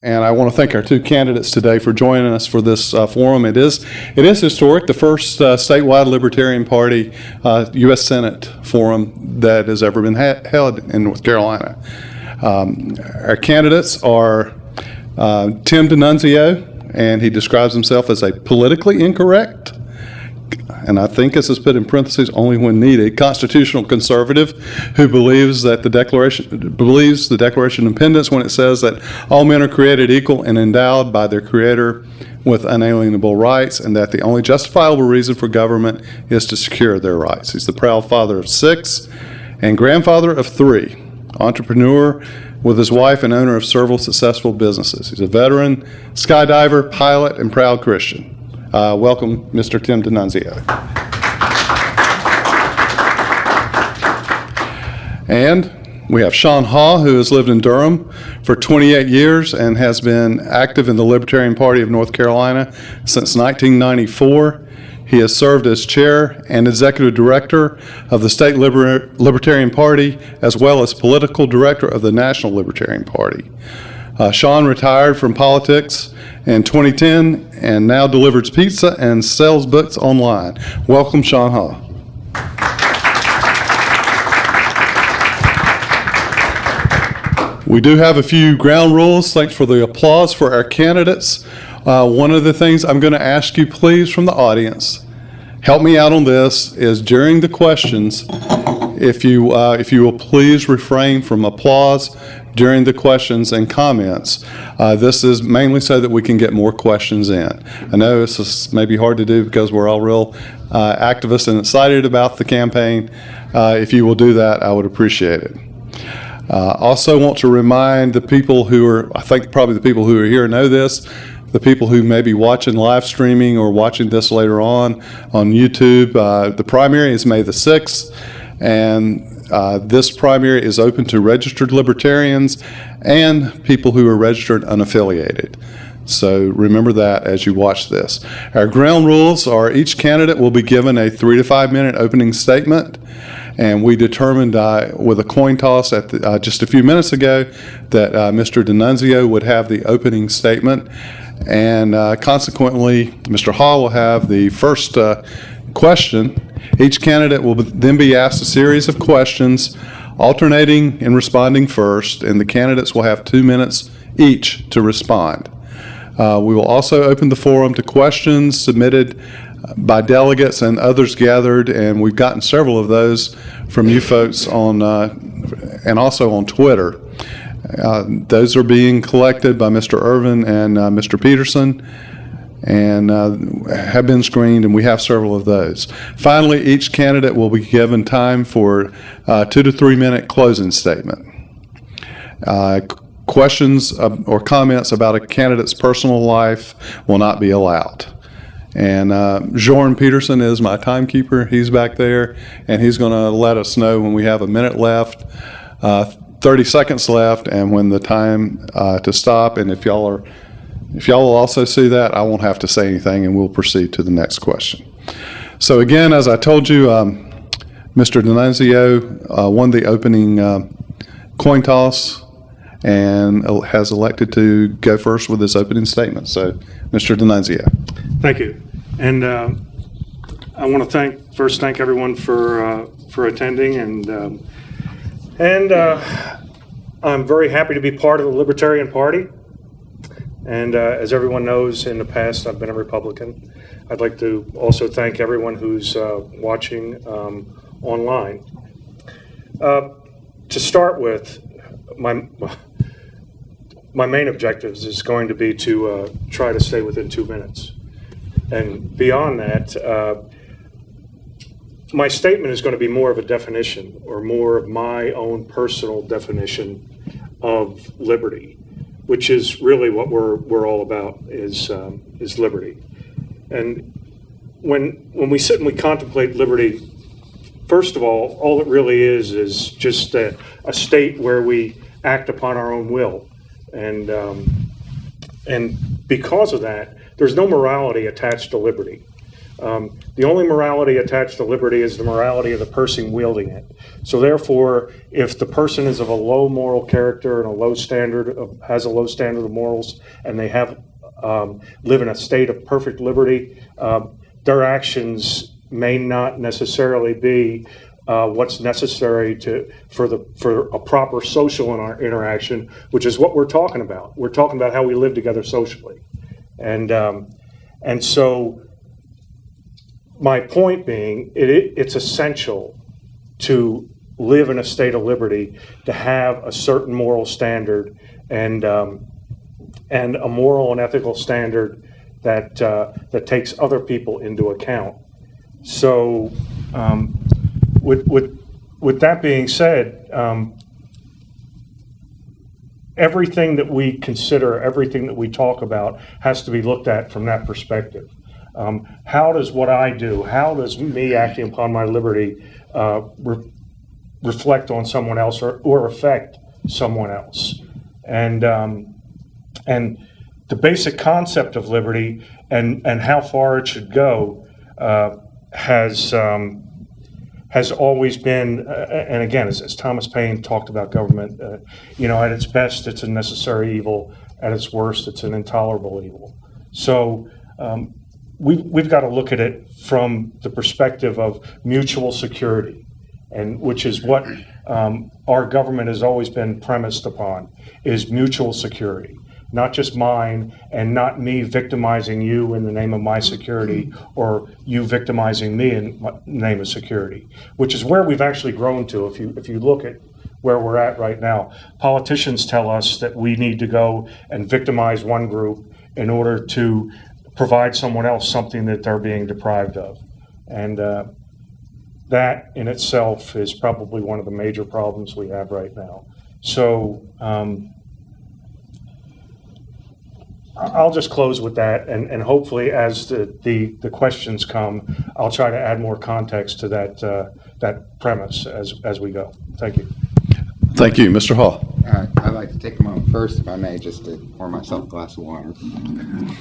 And I want to thank our two candidates today for joining us for this forum. It is historic, the first statewide Libertarian Party U.S. Senate forum that has ever been held in North Carolina. Our candidates are Tim DiNunzio, and he describes himself as a politically incorrect, and I think this is put in parentheses, only when needed, constitutional conservative who believes that the Declaration of Independence when it says that all men are created equal and endowed by their Creator with unalienable rights, and that the only justifiable reason for government is to secure their rights. He's the proud father of 6 and grandfather of 3, entrepreneur with his wife and owner of several successful businesses. He's a veteran, skydiver, pilot, and proud Christian. Welcome, Mr. Tim DiNunzio. And we have Sean Haw, who has lived in Durham for 28 years and has been active in the Libertarian Party of North Carolina since 1994. He has served as chair and executive director of the State Libertarian Party, as well as political director of the National Libertarian Party. Sean retired from politics in 2010 and now delivers pizza and sells books online. Welcome, Sean Haw. We do have a few ground rules. Thanks for the applause for our candidates. One of the things I'm going to ask you, please, from the audience, help me out on this, is during the questions, if you will please refrain from applause during the questions and comments. This is mainly so that we can get more questions in. I know this is maybe hard to do because we're all real activists and excited about the campaign. If you will do that, I would appreciate it. Also want to remind the people who are, I think probably the people who are here know this, the people who may be watching live streaming or watching this later on YouTube, the primary is May the 6th, and this primary is open to registered libertarians and people who are registered unaffiliated. So remember that as you watch this. Our ground rules are each candidate will be given a 3 to 5 minute opening statement, and we determined with a coin toss at just a few minutes ago that Mr. DiNunzio would have the opening statement, and consequently Mr. Hall will have the first question. Each candidate will then be asked a series of questions, alternating in responding first, and the candidates will have 2 minutes each to respond. We will also open the forum to questions submitted by delegates and others gathered, and we've gotten several of those from you folks on and also on Twitter. Those are being collected by Mr. Irvin and Mr. Peterson, and have been screened, and we have several of those. Finally, each candidate will be given time for 2 to 3 minute closing statement. Questions or comments about a candidate's personal life will not be allowed. And Jorn Peterson is my timekeeper. He's back there, and he's going to let us know when we have a minute left, 30 seconds left, and when the time to stop. And if y'all will also see that, I won't have to say anything, and we'll proceed to the next question. So again, as I told you, Mr. DiNunzio won the opening coin toss and has elected to go first with his opening statement. So, Mr. DiNunzio. Thank you. And I want to thank everyone for attending, and I'm very happy to be part of the Libertarian Party. And as everyone knows, in the past, I've been a Republican. I'd like to also thank everyone who's watching online. To start with, my main objectives is going to be to try to stay within 2 minutes. And beyond that, my statement is going to be more of a definition, or more of my own personal definition of liberty, which is really what we're all about, is liberty. And when we sit and we contemplate liberty, first of all it really is just a state where we act upon our own will, and because of that, there's no morality attached to liberty. The only morality attached to liberty is the morality of the person wielding it. So therefore, if the person is of a low moral character and has a low standard of morals, and they live in a state of perfect liberty, their actions may not necessarily be what's necessary for a proper social interaction, which is what we're talking about. We're talking about how we live together socially, and so my point being, it's essential to live in a state of liberty to have a certain moral standard and a moral and ethical standard that takes other people into account. So, with that being said, everything that we consider, everything that we talk about, has to be looked at from that perspective. How does what I do, how does me acting upon my liberty reflect on someone else or affect someone else? And the basic concept of liberty and how far it should go has always been, and again, as Thomas Paine talked about government, at its best, it's a necessary evil. At its worst, it's an intolerable evil. So we've got to look at it from the perspective of mutual security, and which is what our government has always been premised upon, is mutual security. Not just mine, and not me victimizing you in the name of my security, or you victimizing me in the name of security, which is where we've actually grown to. If you look at where we're at right now, politicians tell us that we need to go and victimize one group in order to provide someone else something that they're being deprived of. And that in itself is probably one of the major problems we have right now. So I'll just close with that, and hopefully as the questions come, I'll try to add more context to that premise as we go. Thank you. Thank you, Mr. Hall. I'd like to take a moment first, if I may, just to pour myself a glass of water. I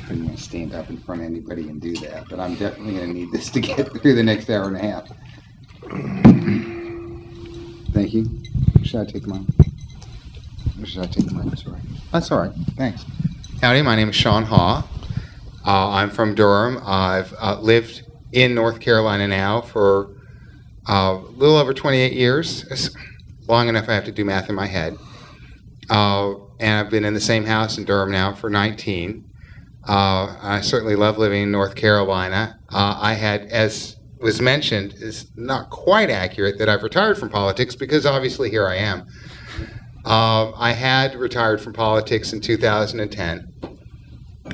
couldn't want to stand up in front of anybody and do that, but I'm definitely going to need this to get through the next hour and a half. Thank you. Should I take mine? Or should I take mine? That's all right. That's all right. Thanks. Howdy, my name is Sean Haw. I'm from Durham. I've lived in North Carolina now for a little over 28 years. It's long enough I have to do math in my head. And I've been in the same house in Durham now for 19. I certainly love living in North Carolina. I had, as was mentioned, is not quite accurate that I've retired from politics, because obviously here I am. I had retired from politics in 2010,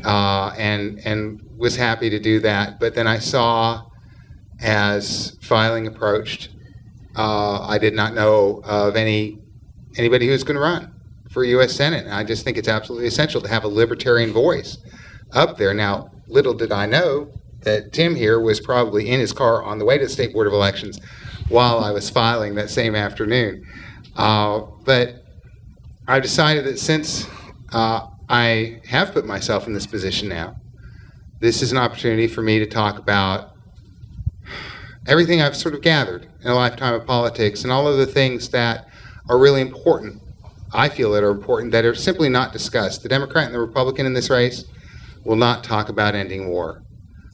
and was happy to do that. But then I saw, as filing approached, I did not know of anybody who was going to run for U.S. Senate. And I just think it's absolutely essential to have a libertarian voice up there. Now, little did I know that Tim here was probably in his car on the way to the State Board of Elections while I was filing that same afternoon. But I've decided that since I have put myself in this position now, this is an opportunity for me to talk about everything I've sort of gathered in a lifetime of politics, and all of the things that are really important, I feel that are important, that are simply not discussed. The Democrat and the Republican in this race will not talk about ending war.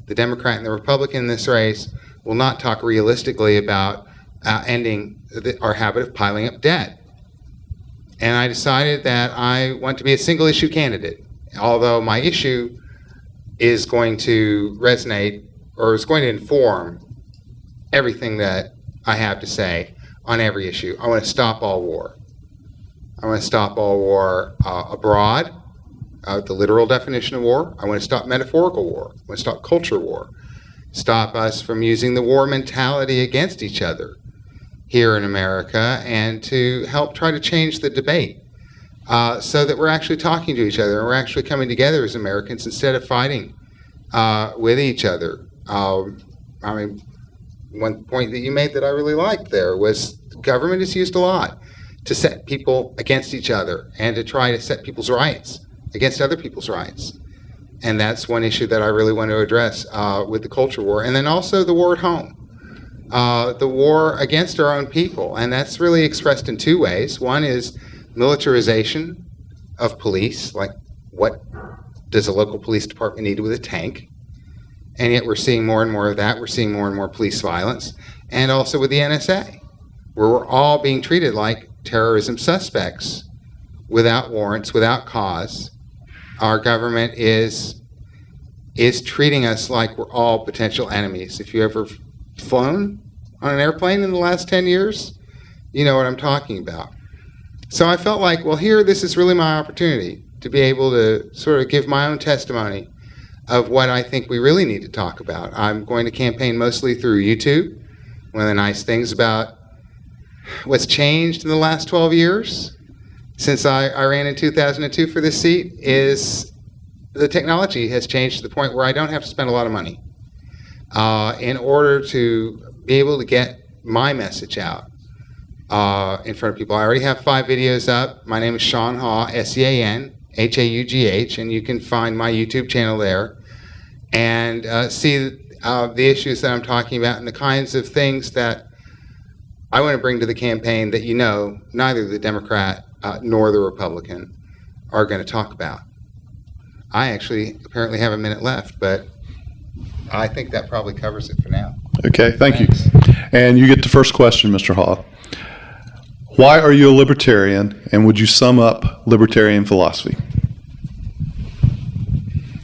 The Democrat and the Republican in this race will not talk realistically about ending our habit of piling up debt. And I decided that I want to be a single issue candidate, although my issue is going to resonate, or is going to inform everything that I have to say on every issue. I want to stop all war. I want to stop all war abroad, the literal definition of war. I want to stop metaphorical war. I want to stop culture war. Stop us from using the war mentality against each other here in America, and to help try to change the debate so that we're actually talking to each other and we're actually coming together as Americans instead of fighting with each other. I mean, one point that you made that I really liked there was government is used a lot to set people against each other and to try to set people's rights against other people's rights. And that's one issue that I really want to address with the culture war. And then also the war at home, the war against our own people. And that's really expressed in two ways. One is militarization of police, like what does a local police department need with a tank? And yet we're seeing more and more of that. We're seeing more and more police violence. And also with the NSA, where we're all being treated like terrorism suspects without warrants, without cause. Our government is treating us like we're all potential enemies. If you ever flown on an airplane in the last 10 years, you know what I'm talking about. So I felt like, well, here, this is really my opportunity to be able to sort of give my own testimony of what I think we really need to talk about. I'm going to campaign mostly through YouTube. One of the nice things about what's changed in the last 12 years since I ran in 2002 for this seat is the technology has changed to the point where I don't have to spend a lot of money in order to be able to get my message out in front of people. I already have 5 videos up. My name is Sean Haugh, SeanHaugh, and you can find my YouTube channel there and see the issues that I'm talking about and the kinds of things that I want to bring to the campaign that neither the Democrat nor the Republican are going to talk about. I actually apparently have a minute left, but I think that probably covers it for now. Okay, thank Thanks. you. And you get the first question, Mr. Haugh. Why are you a libertarian, and would you sum up libertarian philosophy?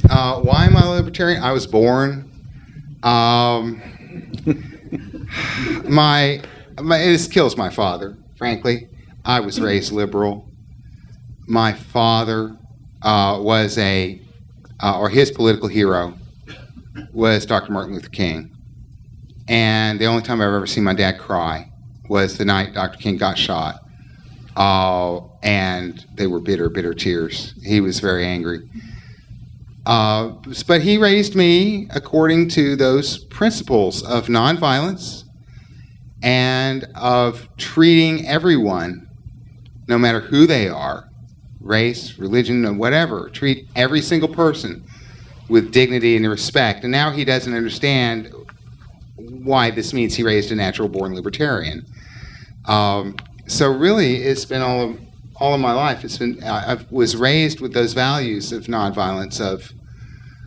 Why am I a libertarian? I was born. This kills my father, frankly. I was raised liberal. My father was his political hero was Dr. Martin Luther King. And the only time I've ever seen my dad cry was the night Dr. King got shot. And they were bitter, bitter tears. He was very angry. But he raised me according to those principles of nonviolence and of treating everyone, no matter who they are, race, religion, or whatever, treat every single person with dignity and respect. And now he doesn't understand why this means he raised a natural-born libertarian. So really, it's been all of my life. It's been I was raised with those values of nonviolence,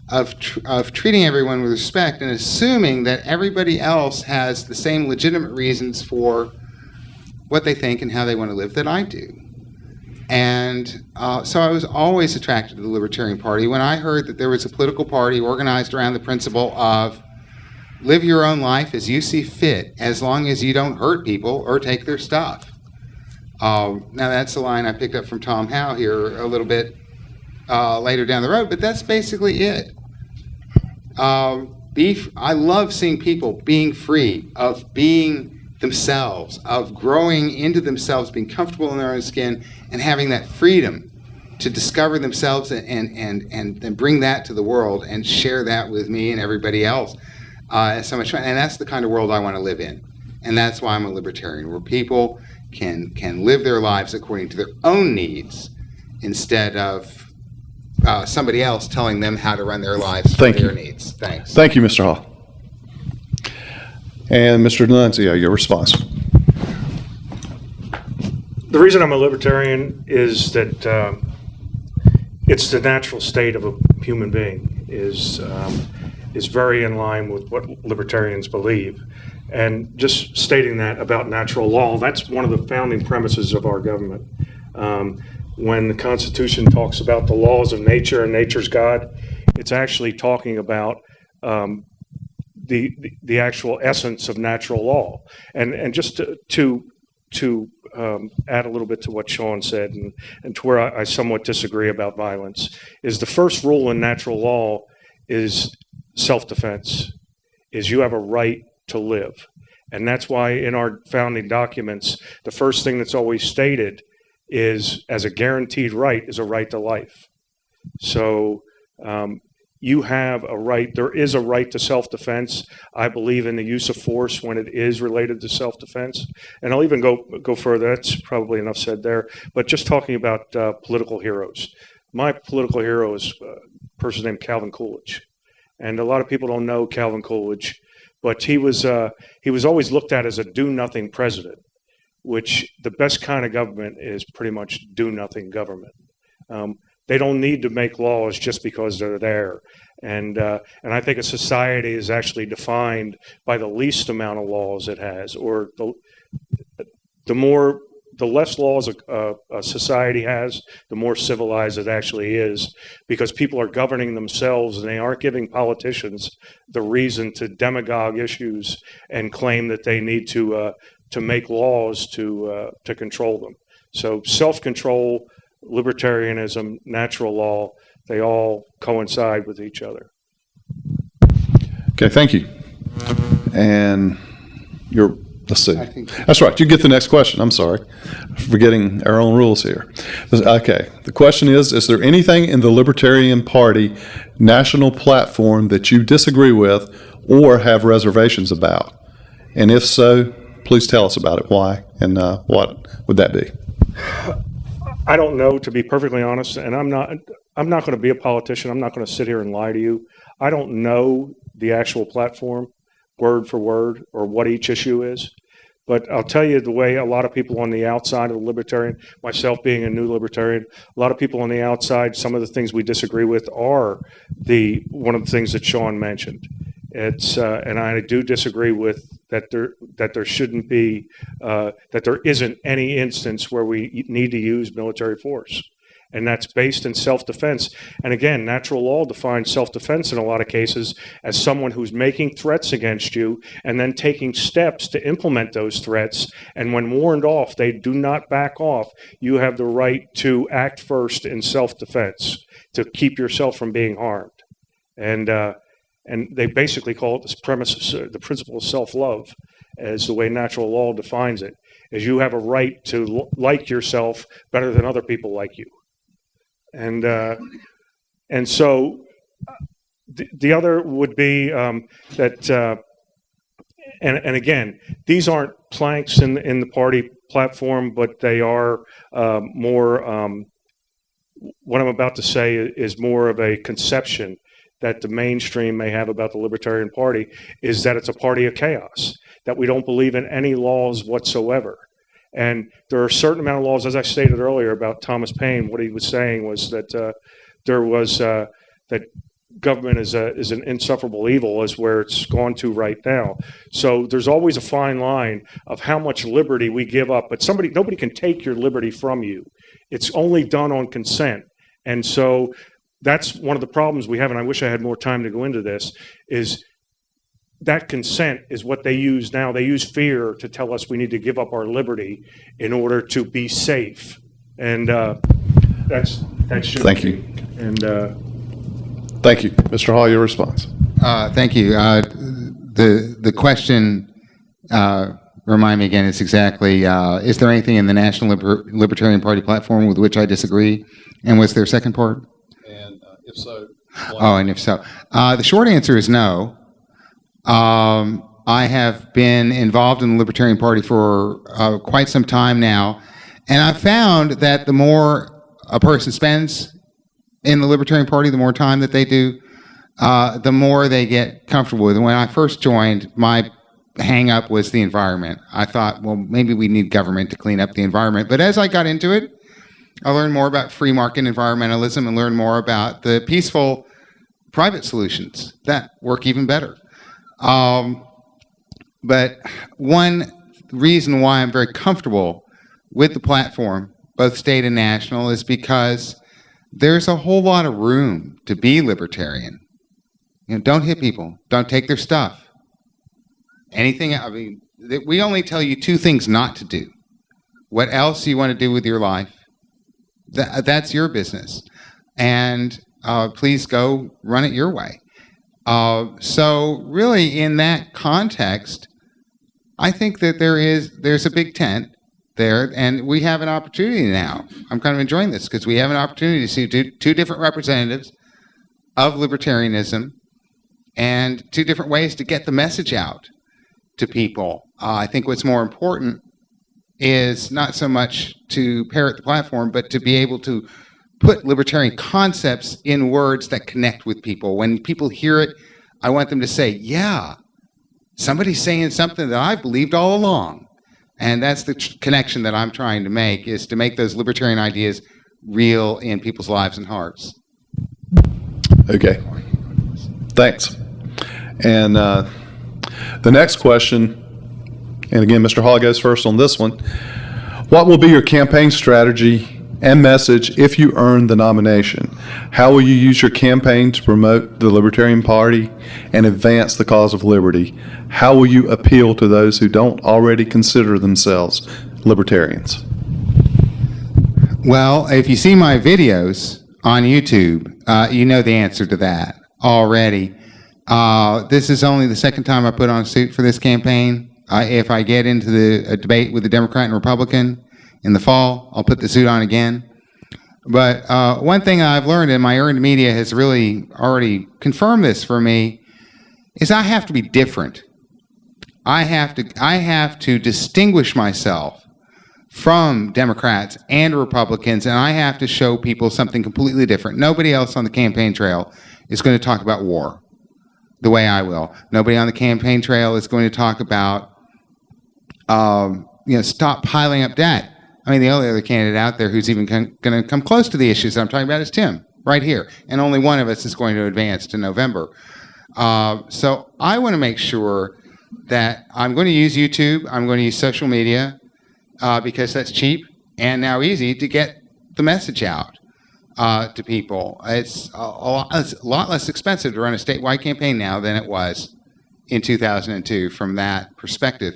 of treating everyone with respect, and assuming that everybody else has the same legitimate reasons for what they think and how they want to live that I do. And so I was always attracted to the Libertarian Party. When I heard that there was a political party organized around the principle of live your own life as you see fit, as long as you don't hurt people or take their stuff. Now that's a line I picked up from Tom Howe here a little bit later down the road, but that's basically it. I love seeing people being free, of being themselves, of growing into themselves, being comfortable in their own skin, and having that freedom to discover themselves and bring that to the world and share that with me and everybody else. It's so much fun, and that's the kind of world I want to live in, and that's why I'm a libertarian, where people can live their lives according to their own needs instead of somebody else telling them how to run their lives for their needs. Thanks. Thank you, Mr. Haugh. And Mr. Nunzio, your response. The reason I'm a libertarian is that it's the natural state of a human being is very in line with what libertarians believe. And just stating that about natural law, that's one of the founding premises of our government. When the Constitution talks about the laws of nature and nature's God, it's actually talking about the actual essence of natural law. And just to add a little bit to what Sean said, and to where I somewhat disagree about violence, is the first rule in natural law is self-defense, is you have a right to live. And that's why in our founding documents, the first thing that's always stated is, as a guaranteed right, is a right to life. So you have a right, there is a right to self-defense. I believe in the use of force when it is related to self-defense. And I'll even go further, that's probably enough said there, but just talking about political heroes. my political hero is a person named Calvin Coolidge. And a lot of people don't know Calvin Coolidge, but he was always looked at as a do-nothing president, which the best kind of government is pretty much do-nothing government. They don't need to make laws just because they're there. And I think a society is actually defined by the least amount of laws it has, or the less laws a society has, the more civilized it actually is, because people are governing themselves and they aren't giving politicians the reason to demagogue issues and claim that they need to make laws to control them. So self-control, libertarianism, natural law, they all coincide with each other. Okay, thank you. And let's see. That's right. You get the next question. I'm sorry. Forgetting our own rules here. Okay. The question is there anything in the Libertarian Party national platform that you disagree with or have reservations about? And if so, please tell us about it. Why? And what would that be? I don't know, to be perfectly honest, and I'm not going to be a politician. I'm not going to sit here and lie to you. I don't know the actual platform word for word or what each issue is. But I'll tell you the way a lot of people on the outside of the Libertarian, myself being a new Libertarian, a lot of people on the outside, some of the things we disagree with are one of the things that Sean mentioned. It's and I do disagree with that there shouldn't be that there isn't any instance where we need to use military force. And that's based in self-defense. And again, natural law defines self-defense in a lot of cases as someone who's making threats against you and then taking steps to implement those threats. And when warned off, they do not back off. You have the right to act first in self-defense to keep yourself from being harmed. And they basically call it the principle of self-love, as the way natural law defines it, is you have a right to like yourself better than other people like you. And so the other would be that, and again, these aren't planks in the party platform, but they are more. What I'm about to say is more of a conception that the mainstream may have about the Libertarian Party, is that it's a party of chaos, that we don't believe in any laws whatsoever. And there are a certain amount of laws, as I stated earlier about Thomas Paine. What he was saying was that that government is an insufferable evil, is where it's gone to right now. So there's always a fine line of how much liberty we give up. But nobody can take your liberty from you. It's only done on consent. And so that's one of the problems we have. And I wish I had more time to go into this. Is that consent is what they use now. They use fear to tell us we need to give up our liberty in order to be safe. And that's Thank you. And thank you. Mr. Hall, your response. Thank you. The question, remind me again, it's exactly, is there anything in the National Libertarian Party platform with which I disagree? And was there a second part? And if so, and if so. The short answer is no. I have been involved in the Libertarian Party for quite some time now, and I've found that the more a person spends in the Libertarian Party, the more time that they do, the more they get comfortable with it. When I first joined, my hang-up was the environment. I thought, well, maybe we need government to clean up the environment. But as I got into it, I learned more about free market environmentalism and learned more about the peaceful private solutions that work even better. But one reason why I'm very comfortable with the platform, both state and national, is because there's a whole lot of room to be libertarian. Don't hit people. Don't take their stuff. Anything, we only tell you two things not to do. What else you want to do with your life, that's your business. And please go run it your way. So really, in that context, I think that there's a big tent there, and we have an opportunity now. I'm kind of enjoying this because we have an opportunity to see two different representatives of libertarianism and two different ways to get the message out to people. I think what's more important is not so much to parrot the platform, but to be able to put libertarian concepts in words that connect with people. When people hear it, I want them to say, yeah, somebody's saying something that I've believed all along. And that's the connection that I'm trying to make, is to make those libertarian ideas real in people's lives and hearts. Okay. Thanks. And the next question, and again, Mr. Hall goes first on this one. What will be your campaign strategy and message if you earn the nomination? How will you use your campaign to promote the Libertarian Party and advance the cause of liberty? How will you appeal to those who don't already consider themselves libertarians? Well, if you see my videos on YouTube, you know the answer to that already. This is only the second time I put on a suit for this campaign. If I get into the debate with the Democrat and Republican in the fall, I'll put the suit on again. But one thing I've learned, and my earned media has really already confirmed this for me, is I have to be different. I have to distinguish myself from Democrats and Republicans, and I have to show people something completely different. Nobody else on the campaign trail is going to talk about war the way I will. Nobody on the campaign trail is going to talk about, stop piling up debt. I mean, the only other candidate out there who's even going to come close to the issues that I'm talking about is Tim, right here. And only one of us is going to advance to November. So I want to make sure that I'm going to use YouTube, I'm going to use social media, because that's cheap and now easy to get the message out to people. It's a lot less expensive to run a statewide campaign now than it was in 2002 from that perspective.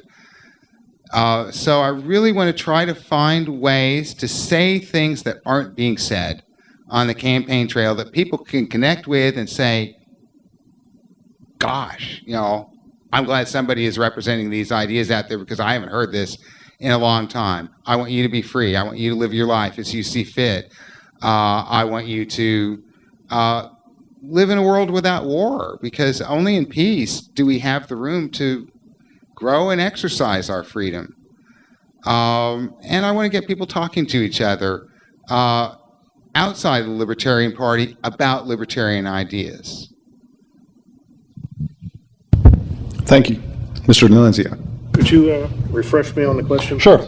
So I really want to try to find ways to say things that aren't being said on the campaign trail that people can connect with and say, gosh, I'm glad somebody is representing these ideas out there because I haven't heard this in a long time. I want you to be free. I want you to live your life as you see fit. I want you to live in a world without war, because only in peace do we have the room to grow and exercise our freedom. And I want to get people talking to each other outside the Libertarian Party about libertarian ideas. Thank you. Mr. Nunzio. Could you refresh me on the question? Sure.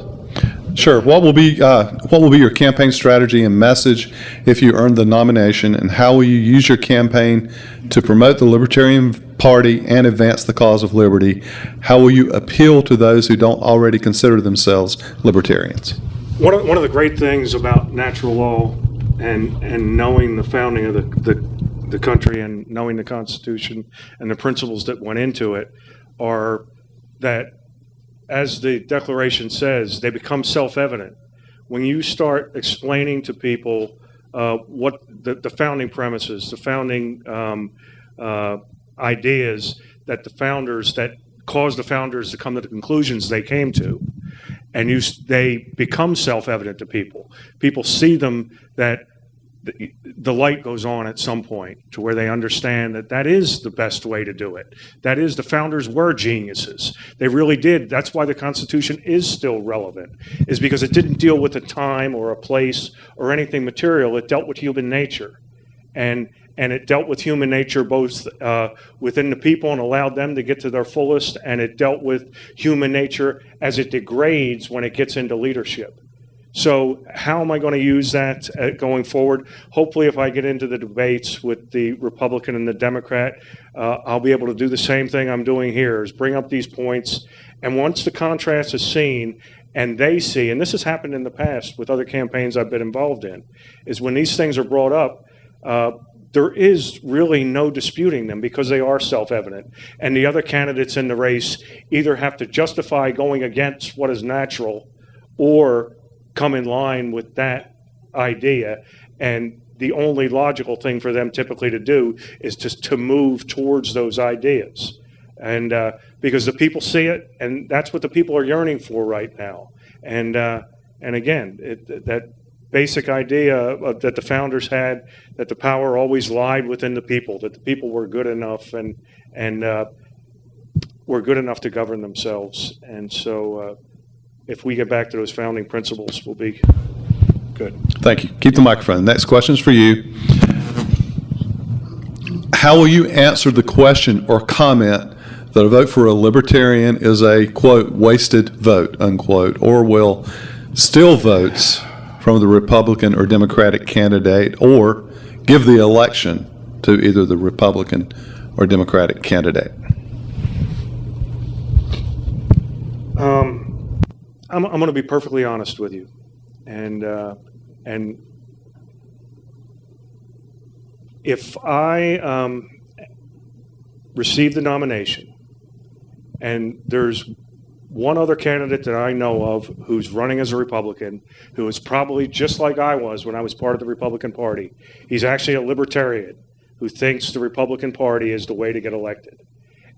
What will be your campaign strategy and message if you earn the nomination, and how will you use your campaign to promote the Libertarian Party and advance the cause of liberty? How will you appeal to those who don't already consider themselves libertarians? One of the great things about natural law and knowing the founding of the country and knowing the Constitution and the principles that went into it are that, as the Declaration says, they become self-evident. When you start explaining to people what the founding premises, the founding ideas that caused the founders to come to the conclusions they came to, and they become self-evident to people. People see them, that the light goes on at some point to where they understand that is the best way to do it. That is, the founders were geniuses. They really did. That's why the Constitution is still relevant, is because it didn't deal with a time or a place or anything material. It dealt with human nature. And it dealt with human nature both within the people and allowed them to get to their fullest, and it dealt with human nature as it degrades when it gets into leadership. So how am I going to use that going forward? Hopefully, if I get into the debates with the Republican and the Democrat, I'll be able to do the same thing I'm doing here, is bring up these points. And once the contrast is seen and they see, and this has happened in the past with other campaigns I've been involved in, is when these things are brought up, there is really no disputing them because they are self-evident. And the other candidates in the race either have to justify going against what is natural or come in line with that idea. And the only logical thing for them typically to do is to move towards those ideas. And because the people see it, and that's what the people are yearning for right now. And again, that basic idea that the founders had, that the power always lied within the people, that the people were good enough and were good enough to govern themselves. And so if we get back to those founding principles, we'll be Good. Thank you. Keep the microphone. Next question is for you. How will you answer the question or comment that a vote for a Libertarian is a, quote, wasted vote, unquote, or will steal votes from the Republican or Democratic candidate, or give the election to either the Republican or Democratic candidate? I'm going to be perfectly honest with you, and if I receive the nomination, and there's one other candidate that I know of who's running as a Republican, who is probably just like I was when I was part of the Republican Party. He's actually a Libertarian who thinks the Republican Party is the way to get elected.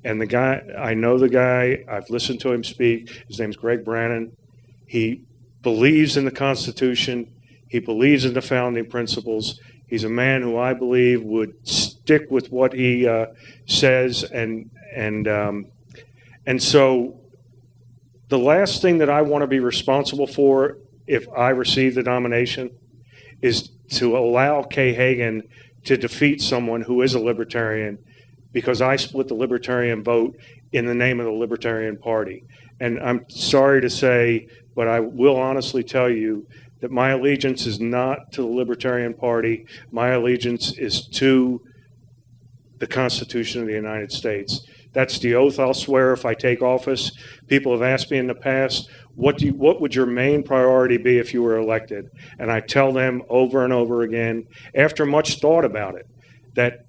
And the guy, I know the guy, I've listened to him speak. His name's Greg Brannon. He believes in the Constitution. He believes in the founding principles. He's a man who I believe would stick with what he says. And so the last thing that I want to be responsible for if I receive the nomination is to allow Kay Hagan to defeat someone who is a Libertarian, because I split the Libertarian vote in the name of the Libertarian Party. And I'm sorry to say, but I will honestly tell you that my allegiance is not to the Libertarian Party. My allegiance is to the Constitution of the United States. That's the oath I'll swear if I take office. People have asked me in the past, what would your main priority be if you were elected? And I tell them over and over again, after much thought about it, that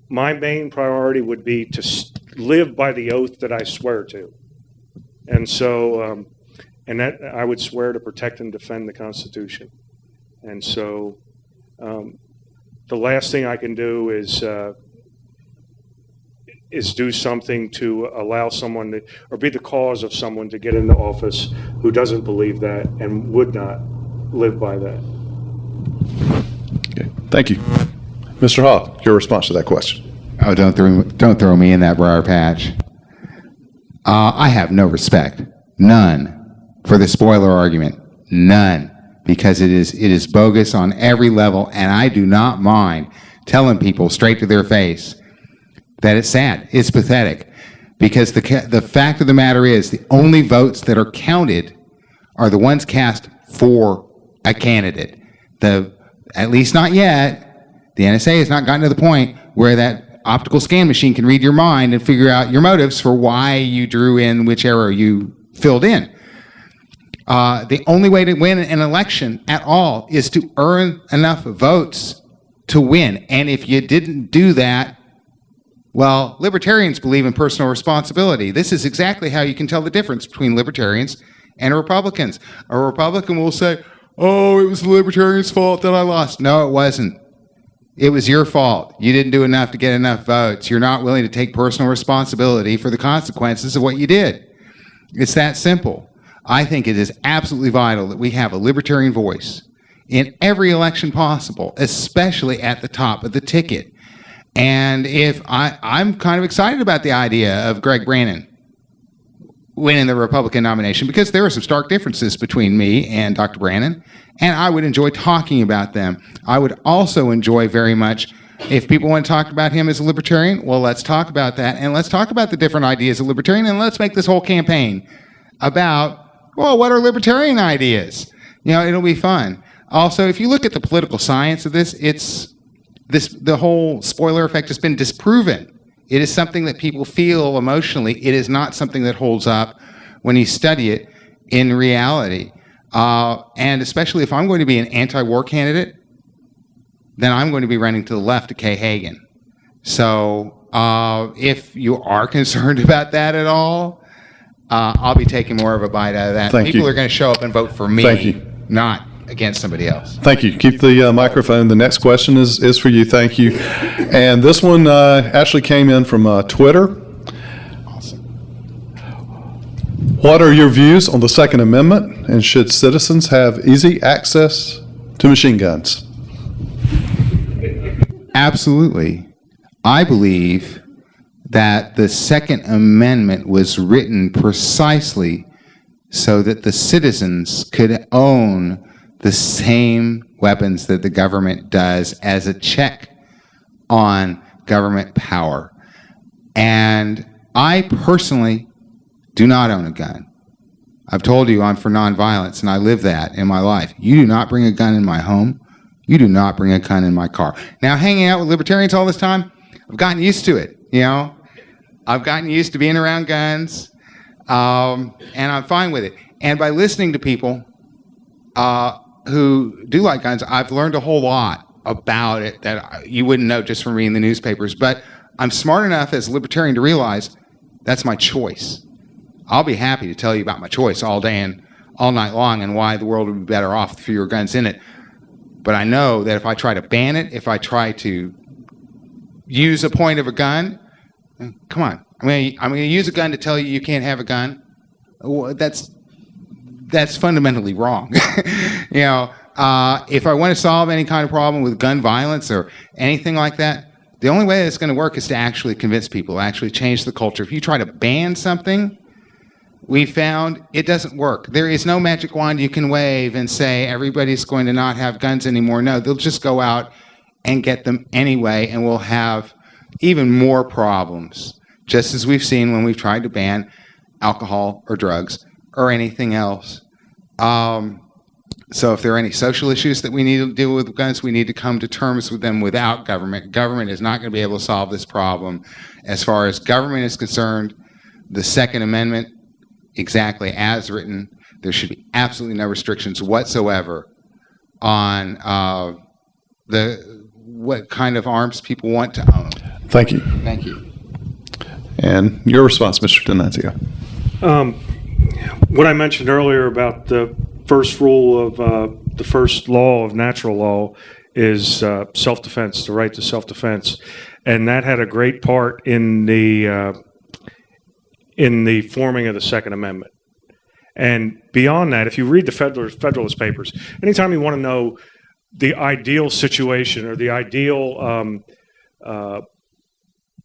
my main priority would be to live by the oath that I swear to. And so, and that I would swear to protect and defend the Constitution. And so, the last thing I can do is do something to allow someone to, or be the cause of someone to get into office who doesn't believe that and would not live by that. Okay. Thank you. Mr. Hall, your response to that question. Oh, don't throw me in that briar patch. I have no respect, none, for the spoiler argument, none, because it is bogus on every level, and I do not mind telling people straight to their face that it's sad, it's pathetic, because the fact of the matter is the only votes that are counted are the ones cast for a candidate. At least not yet. The NSA has not gotten to the point where that optical scan machine can read your mind and figure out your motives for why you drew in which arrow you filled in. The only way to win an election at all is to earn enough votes to win. And if you didn't do that, well, Libertarians believe in personal responsibility. This is exactly how you can tell the difference between Libertarians and Republicans. A Republican will say, oh, it was the Libertarians' fault that I lost. No, it wasn't. It was your fault. You didn't do enough to get enough votes. You're not willing to take personal responsibility for the consequences of what you did. It's that simple. I think it is absolutely vital that we have a Libertarian voice in every election possible, especially at the top of the ticket. And if I'm kind of excited about the idea of Greg Brannon winning the Republican nomination, because there are some stark differences between me and Dr. Brannon, and I would enjoy talking about them. I would also enjoy very much if people want to talk about him as a Libertarian, well, let's talk about that, and let's talk about the different ideas of Libertarian, and let's make this whole campaign about, well, what are Libertarian ideas? You know, it'll be fun. Also, if you look at the political science of this, the whole spoiler effect has been disproven. It is something that people feel emotionally. It is not something that holds up when you study it in reality. And especially if I'm going to be an anti-war candidate, then I'm going to be running to the left of Kay Hagan. So if you are concerned about that at all, I'll be taking more of a bite out of that. People are going to show up and vote for me, not against somebody else. Thank you. Keep the microphone. The next question is for you. Thank you. And this one actually came in from Twitter. Awesome. What are your views on the Second Amendment, and should citizens have easy access to machine guns? Absolutely. I believe that the Second Amendment was written precisely so that the citizens could own the same weapons that the government does as a check on government power. And I personally do not own a gun. I've told you I'm for nonviolence, and I live that in my life. You do not bring a gun in my home. You do not bring a gun in my car. Now, hanging out with libertarians all this time, I've gotten used to it, you know. I've gotten used to being around guns, and I'm fine with it. And by listening to people who do like guns, I've learned a whole lot about it that you wouldn't know just from reading the newspapers. But I'm smart enough as a libertarian to realize that's my choice. I'll be happy to tell you about my choice all day and all night long and why the world would be better off with fewer guns in it. But I know that if I try to ban it, if I try to use a point of a gun, come on, I'm going to use a gun to tell you you can't have a gun. Well, that's fundamentally wrong. You know, if I want to solve any kind of problem with gun violence or anything like that, the only way it's going to work is to actually convince people, actually change the culture. If you try to ban something, we found it doesn't work. There is no magic wand you can wave and say everybody's going to not have guns anymore. No, they'll just go out and get them anyway, and we'll have even more problems, just as we've seen when we've tried to ban alcohol or drugs or anything else. So if there are any social issues that we need to deal with guns, we need to come to terms with them without government. Government is not going to be able to solve this problem. As far as government is concerned, the Second Amendment, exactly as written, there should be absolutely no restrictions whatsoever on what kind of arms people want to own. Thank you. Thank you. And your response, Mr. D'Annunzio. What I mentioned earlier about the first rule of the first law of natural law is self-defense, the right to self-defense, and that had a great part in the forming of the Second Amendment. And beyond that, if you read the Federalist Papers, anytime you want to know the ideal situation or the ideal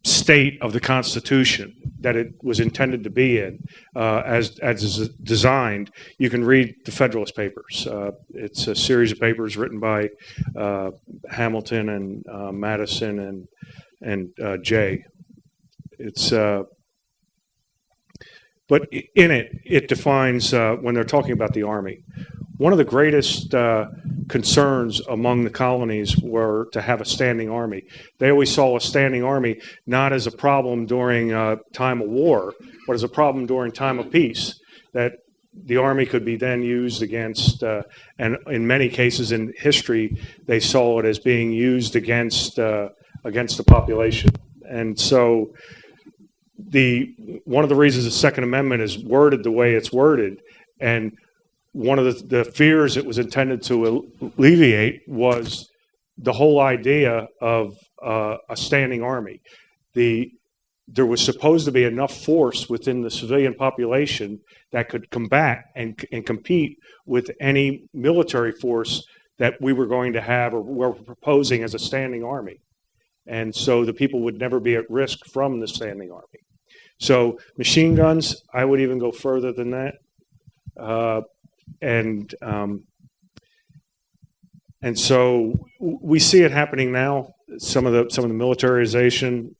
state of the Constitution that it was intended to be in, as designed, you can read the Federalist Papers. It's a series of papers written by Hamilton and Madison and Jay. But in it defines, when they're talking about the Army, one of the greatest concerns among the colonies were to have a standing army. They always saw a standing army not as a problem during time of war, but as a problem during time of peace, that the army could be then used against, and in many cases in history, they saw it as being used against the population. And so one of the reasons the Second Amendment is worded the way it's worded, and one of the fears it was intended to alleviate was the whole idea of a standing army. There was supposed to be enough force within the civilian population that could combat and compete with any military force that we were going to have or were proposing as a standing army. And so the people would never be at risk from the standing army. So machine guns, I would even go further than that. And so we see it happening now. Some of the militarization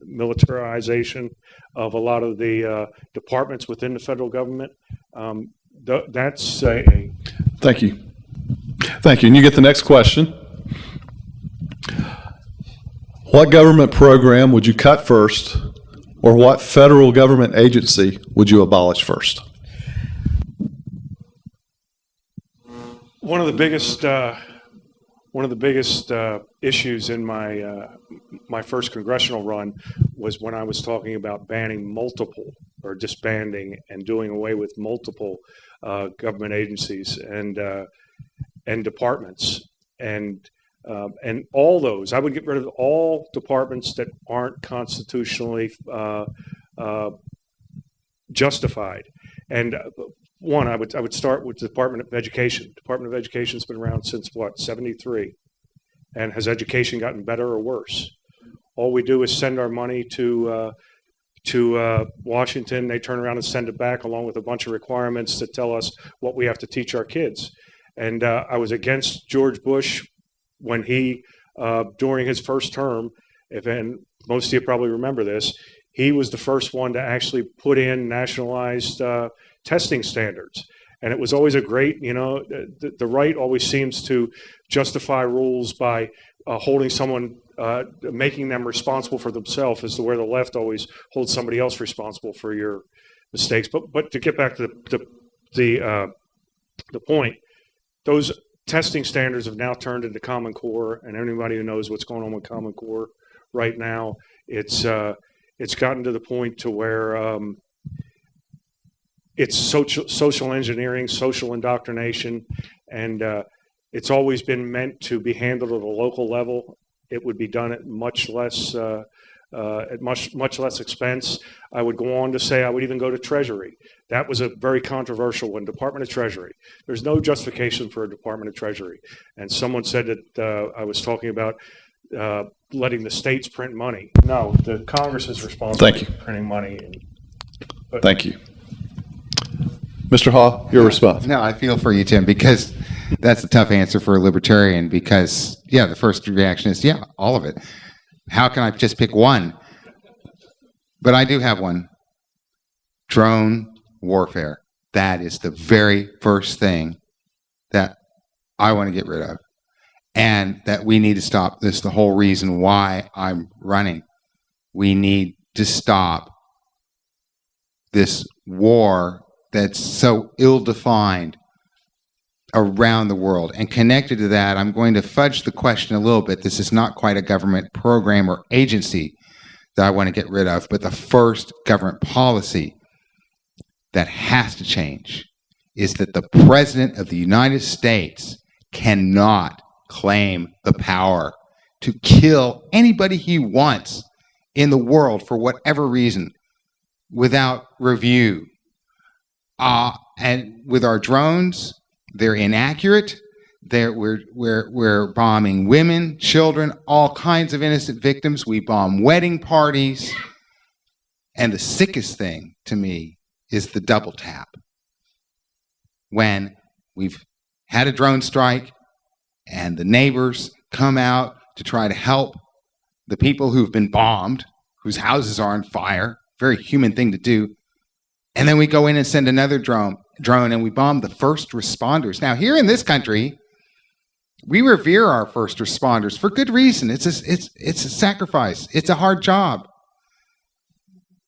of a lot of the departments within the federal government. That's a. Thank you. Thank you. And you get the next question. What government program would you cut first, or what federal government agency would you abolish first? One of the biggest issues in my first congressional run was when I was talking about banning multiple, or disbanding and doing away with multiple government agencies and departments, and all those. I would get rid of all departments that aren't constitutionally justified. And one, I would start with the Department of Education. Department of Education's been around since what, 73? And has education gotten better or worse? All we do is send our money to Washington. They turn around and send it back along with a bunch of requirements that tell us what we have to teach our kids. And I was against George Bush when he, during his first term, and most of you probably remember this, he was the first one to actually put in nationalized testing standards. And it was always a great, the right always seems to justify rules by holding someone, making them responsible for themselves, as to where the left always holds somebody else responsible for your mistakes. But to get back to the point, those testing standards have now turned into Common Core, and anybody who knows what's going on with Common Core right now, it's gotten to the point to where it's social engineering, social indoctrination, and it's always been meant to be handled at a local level. It would be done at much less expense. I would go on to say I would even go to Treasury. That was a very controversial one, Department of Treasury. There's no justification for a Department of Treasury. And someone said that I was talking about letting the states print money. No, the Congress is responsible for printing money. Thank you. Mr. Hall, your response. No, I feel for you, Tim, because that's a tough answer for a libertarian because, yeah, the first reaction is, yeah, all of it. How can I just pick one? But I do have one. Drone warfare. That is the very first thing that I want to get rid of. And that we need to stop. This is the whole reason why I'm running. We need to stop this war that's so ill-defined around the world. And connected to that, I'm going to fudge the question a little bit. This is not quite a government program or agency that I want to get rid of, but the first government policy that has to change is that the President of the United States cannot claim the power to kill anybody he wants in the world for whatever reason without review. And with our drones, they're inaccurate. We're bombing women, children, all kinds of innocent victims. We bomb wedding parties. And the sickest thing to me is the double tap. When we've had a drone strike and the neighbors come out to try to help the people who've been bombed, whose houses are on fire, very human thing to do. And then we go in and send another drone and we bomb the first responders. Now, here in this country, we revere our first responders for good reason. It's a sacrifice. It's a hard job.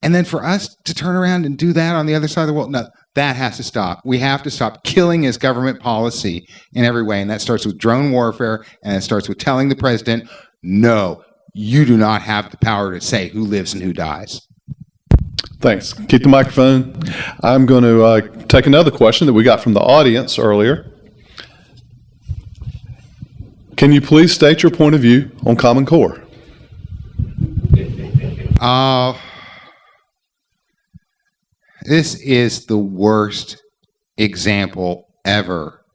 And then for us to turn around and do that on the other side of the world, no, that has to stop. We have to stop. Killing is government policy in every way. And that starts with drone warfare, and it starts with telling the president, no, you do not have the power to say who lives and who dies. Thanks. Keep the microphone. I'm going to take another question that we got from the audience earlier. Can you please state your point of view on Common Core? This is the worst example ever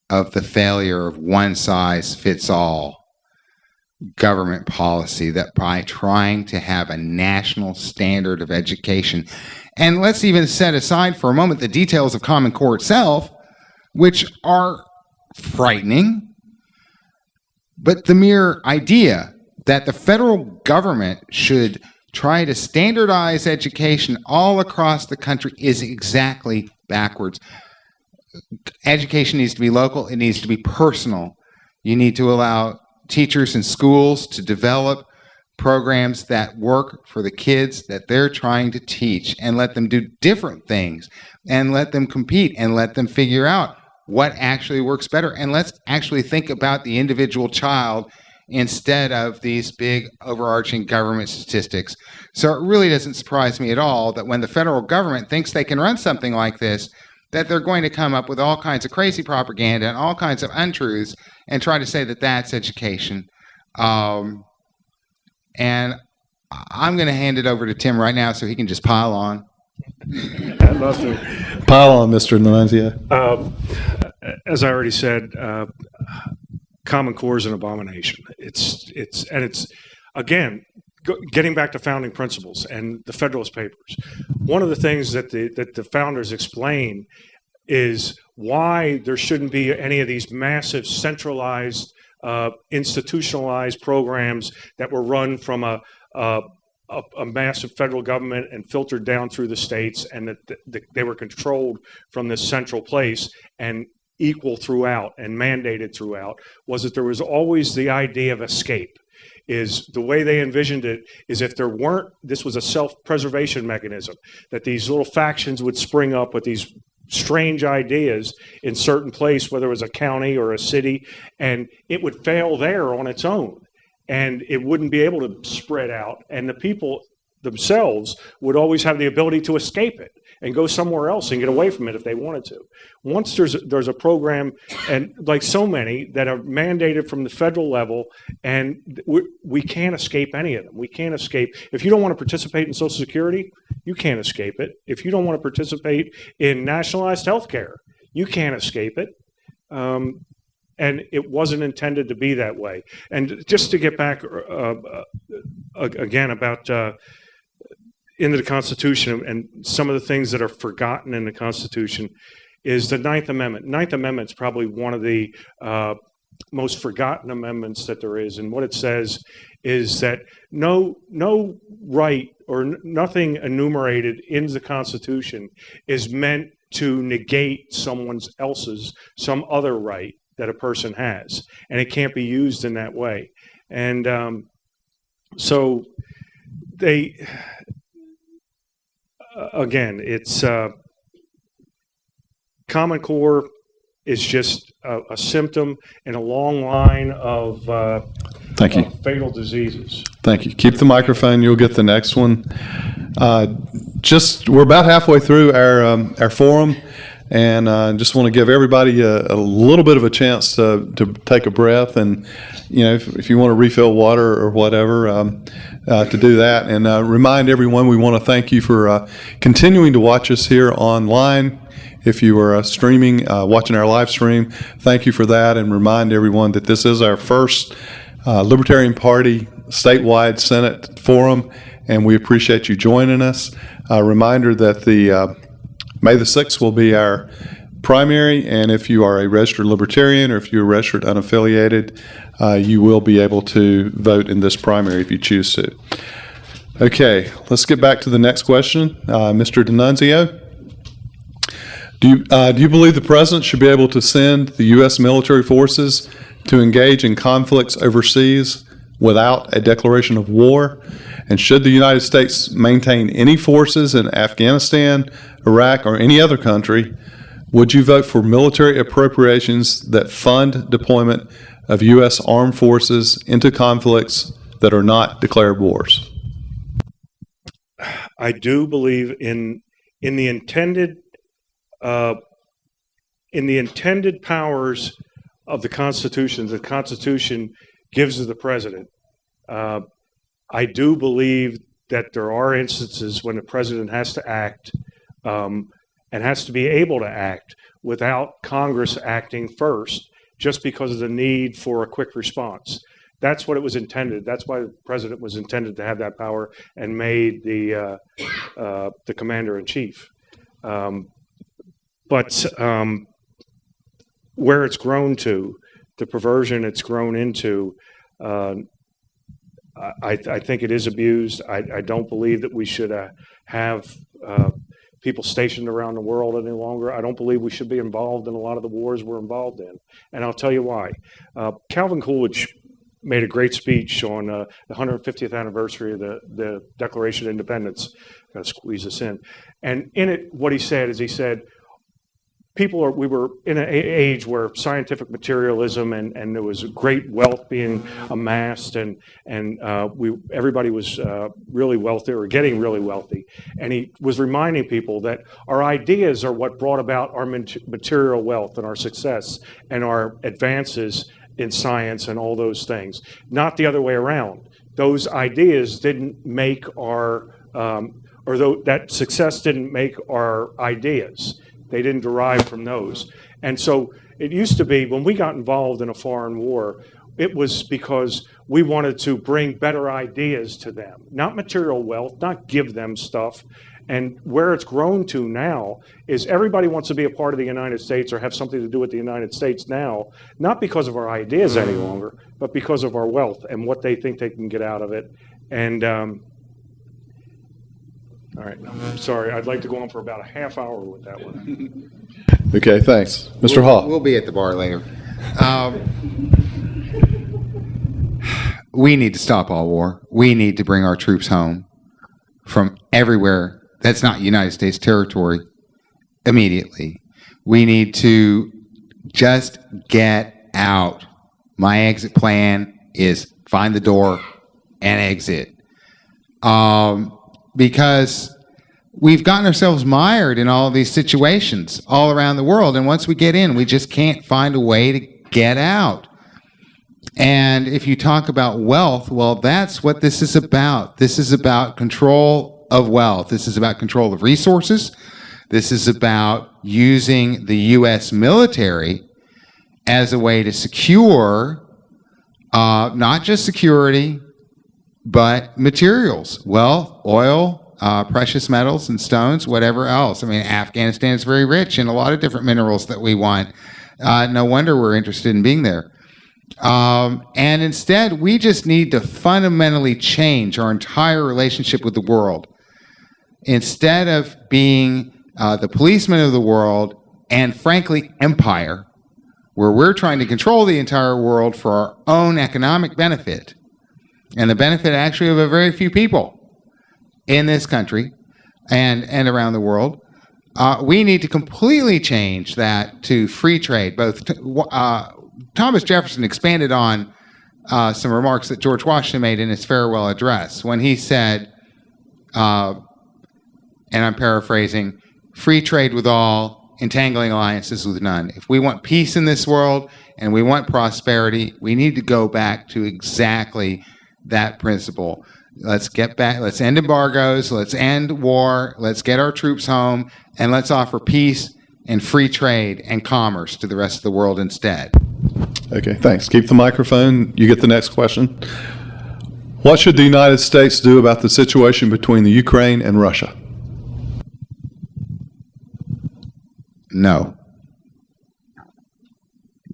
of the failure of one-size-fits-all government policy, that by trying to have a national standard of education, and let's even set aside for a moment the details of Common Core itself, which are frightening, but the mere idea that the federal government should try to standardize education all across the country is exactly backwards. Education needs to be local. It needs to be personal. You need to allow teachers and schools to develop programs that work for the kids that they're trying to teach, and let them do different things, and let them compete, and let them figure out what actually works better. And let's actually think about the individual child instead of these big overarching government statistics. So it really doesn't surprise me at all that when the federal government thinks they can run something like this, that they're going to come up with all kinds of crazy propaganda and all kinds of untruths and try to say that that's education. And I'm going to hand it over to Tim right now so he can just pile on. I'd love to. Pile on, Mr. Nunzio. As I already said, Common Core is an abomination. It's again, getting back to founding principles and the Federalist Papers. One of the things that the founders explain is why there shouldn't be any of these massive centralized, institutionalized programs that were run from a massive federal government and filtered down through the states, and that they were controlled from this central place and equal throughout and mandated throughout, was that there was always the idea of escape. Is the way they envisioned it is if there weren't, this was a self-preservation mechanism, that these little factions would spring up with these strange ideas in certain place, whether it was a county or a city, and it would fail there on its own. And it wouldn't be able to spread out. And the people themselves would always have the ability to escape it and go somewhere else and get away from it if they wanted to. Once there's a program, and like so many that are mandated from the federal level, and we can't escape any of them. We can't escape. If you don't want to participate in Social Security, you can't escape it. If you don't want to participate in nationalized health care, you can't escape it. And it wasn't intended to be that way. And just to get back again about into the Constitution and some of the things that are forgotten in the Constitution is the Ninth Amendment. Ninth Amendment is probably one of the most forgotten amendments that there is. And what it says is that no right or nothing enumerated in the Constitution is meant to negate some other right that a person has, and it can't be used in that way. And so they, again, it's Common Core is just a symptom in a long line of Thank you. Fatal diseases. Thank you. Keep the microphone. You'll get the next one. We're about halfway through our forum, and just want to give everybody a little bit of a chance to take a breath, and if you want to refill water or whatever, to do that. And remind everyone, we want to thank you for continuing to watch us here online. If you are streaming, watching our live stream, thank you for that, and remind everyone that this is our first Libertarian Party statewide Senate forum, and we appreciate you joining us. A reminder that the May the 6th will be our primary, and if you are a registered Libertarian or if you're registered unaffiliated, you will be able to vote in this primary if you choose to. Okay, let's get back to the next question. Mr. D'Annunzio, do you believe the President should be able to send the U.S. military forces to engage in conflicts overseas without a declaration of war? And should the United States maintain any forces in Afghanistan, Iraq, or any other country, would you vote for military appropriations that fund deployment of U.S. armed forces into conflicts that are not declared wars? I do believe in the intended powers of the Constitution. The Constitution gives to the President. I do believe that there are instances when the President has to act and has to be able to act without Congress acting first, just because of the need for a quick response. That's what it was intended. That's why the President was intended to have that power and made the Commander-in-Chief. But where it's grown to, the perversion it's grown into, I think it is abused. I don't believe that we should have people stationed around the world any longer. I don't believe we should be involved in a lot of the wars we're involved in. And I'll tell you why. Calvin Coolidge made a great speech on the 150th anniversary of the Declaration of Independence. Got to squeeze this in. And in it, what he said is, he said, we were in an age where scientific materialism and there was great wealth being amassed, and everybody was really wealthy or getting really wealthy. And he was reminding people that our ideas are what brought about our material wealth and our success and our advances in science and all those things, not the other way around. Those ideas didn't make that success didn't make our ideas. They didn't derive from those. And so it used to be, when we got involved in a foreign war, it was because we wanted to bring better ideas to them, not material wealth, not give them stuff. And where it's grown to now is everybody wants to be a part of the United States or have something to do with the United States now, not because of our ideas any longer, but because of our wealth and what they think they can get out of it. And all right, I'm sorry, I'd like to go on for about a half hour with that one. Okay, thanks. Mr. Hall. We'll be at the bar later. We need to stop all war. We need to bring our troops home from everywhere that's not United States territory immediately. We need to just get out. My exit plan is find the door and exit. Because we've gotten ourselves mired in all of these situations all around the world, and once we get in, we just can't find a way to get out. And if you talk about wealth, well, that's what this is about. This is about control of wealth. This is about control of resources. This is about using the U.S. military as a way to secure not just security, but materials, wealth, oil, precious metals and stones, whatever else. I mean, Afghanistan is very rich in a lot of different minerals that we want. No wonder we're interested in being there. And instead, we just need to fundamentally change our entire relationship with the world. Instead of being the policeman of the world and, frankly, empire, where we're trying to control the entire world for our own economic benefit, and the benefit actually of a very few people in this country and around the world, we need to completely change that to free trade. Both Thomas Jefferson expanded on some remarks that George Washington made in his farewell address when he said, and I'm paraphrasing, free trade with all, entangling alliances with none. If we want peace in this world and we want prosperity, we need to go back to exactly that principle. Let's get back, let's end embargoes, let's end war, let's get our troops home, and let's offer peace and free trade and commerce to the rest of the world instead. Okay, thanks. Keep the microphone. You get the next question. What should the United States do about the situation between the Ukraine and Russia? No.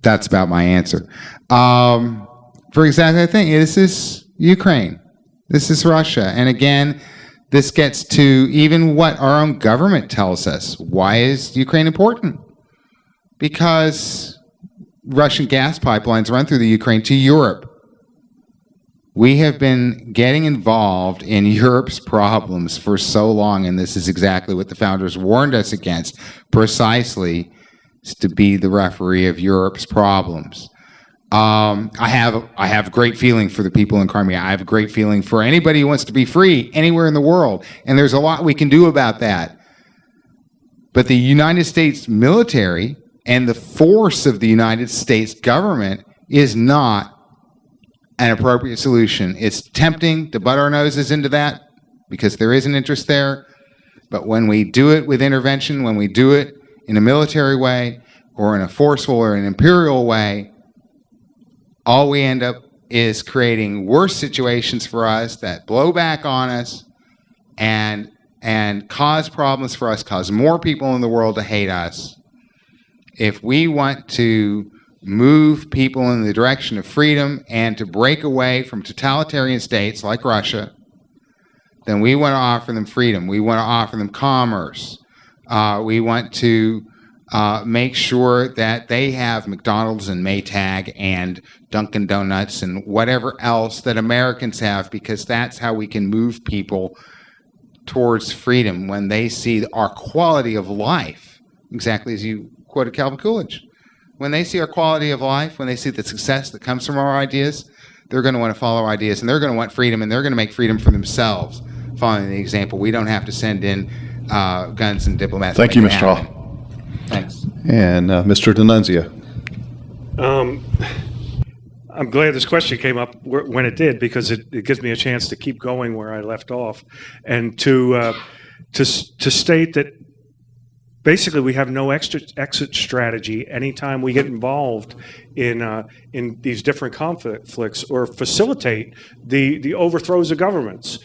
That's about my answer. For exactly the thing, this is Ukraine. This is Russia. And again, this gets to even what our own government tells us. Why is Ukraine important? Because Russian gas pipelines run through the Ukraine to Europe. We have been getting involved in Europe's problems for so long, and this is exactly what the founders warned us against, precisely to be the referee of Europe's problems. I have great feeling for the people in Crimea. I have a great feeling for anybody who wants to be free anywhere in the world, and there's a lot we can do about that. But the United States military and the force of the United States government is not an appropriate solution. It's tempting to butt our noses into that because there is an interest there. But when we do it with intervention, when we do it in a military way or in a forceful or an imperial way, all we end up is creating worse situations for us that blow back on us and cause problems for us, cause more people in the world to hate us. If we want to move people in the direction of freedom and to break away from totalitarian states like Russia, then we want to offer them freedom. We want to offer them commerce. We want to make sure that they have McDonald's and Maytag and Dunkin' Donuts and whatever else that Americans have, because that's how we can move people towards freedom when they see our quality of life, exactly as you quoted Calvin Coolidge. When they see our quality of life, when they see the success that comes from our ideas, they're going to want to follow our ideas, and they're going to want freedom, and they're going to make freedom for themselves, following the example. We don't have to send in guns and diplomats. Thank you, Mr. Hall. Thanks. And Mr. D'Annunzio. I'm glad this question came up when it did, because it gives me a chance to keep going where I left off, and to state that basically we have no exit strategy anytime we get involved in these different conflicts or facilitate the overthrows of governments.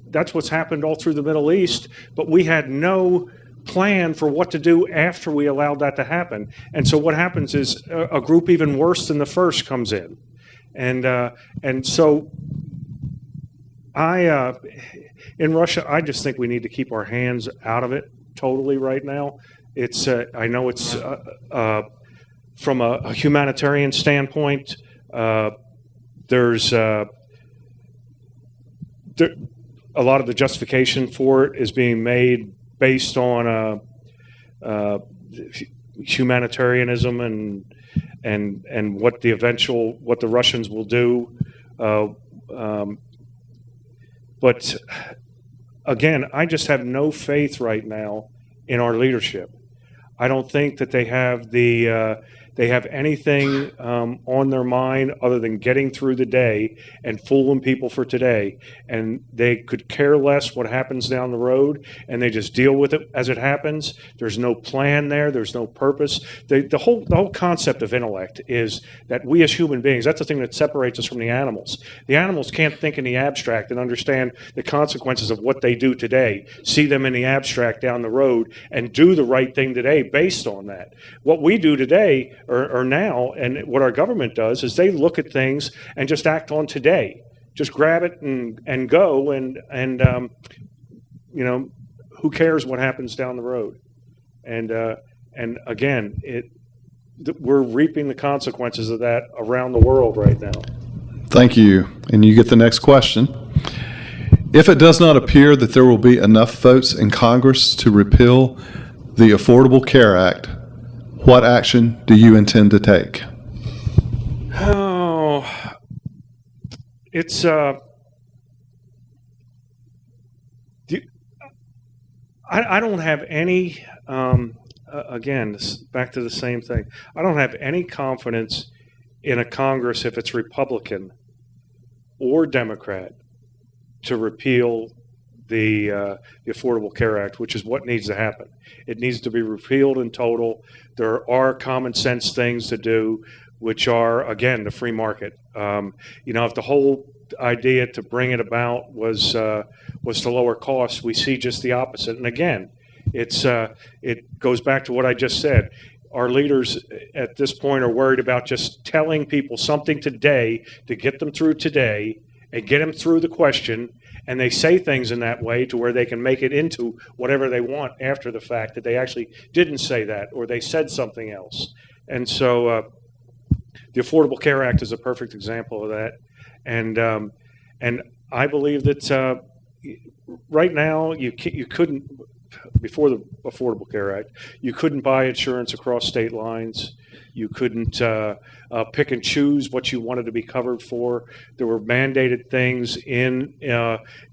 That's what's happened all through the Middle East, but we had no plan for what to do after we allowed that to happen. And so what happens is a group even worse than the first comes in. And so in Russia, I just think we need to keep our hands out of it totally right now. It's I know it's from a humanitarian standpoint, there's a lot of the justification for it is being made based on humanitarianism and what the Russians will do. But again, I just have no faith right now in our leadership. I don't think that they have anything on their mind other than getting through the day and fooling people for today. And they could care less what happens down the road, and they just deal with it as it happens. There's no plan there. There's no purpose. The whole concept of intellect is that we as human beings, that's the thing that separates us from the animals. The animals can't think in the abstract and understand the consequences of what they do today, see them in the abstract down the road, and do the right thing today based on that. What we do today or now, and what our government does, is they look at things and just act on today. Just grab it and go, and who cares what happens down the road? And again, we're reaping the consequences of that around the world right now. Thank you. And you get the next question. If it does not appear that there will be enough votes in Congress to repeal the Affordable Care Act, what action do you intend to take? Oh, it's I don't have any. Again, back to the same thing. I don't have any confidence in a Congress, if it's Republican or Democrat, to repeal the Affordable Care Act, which is what needs to happen. It needs to be repealed in total. There are common sense things to do, which are, again, the free market. If the whole idea to bring it about was to lower costs, we see just the opposite. And again, it goes back to what I just said. Our leaders at this point are worried about just telling people something today to get them through today and get them through the question. And they say things in that way to where they can make it into whatever they want after the fact, that they actually didn't say that or they said something else. And so the Affordable Care Act is a perfect example of that. And I believe that right now you couldn't, before the Affordable Care Act, you couldn't buy insurance across state lines. You couldn't pick and choose what you wanted to be covered for. There were mandated things in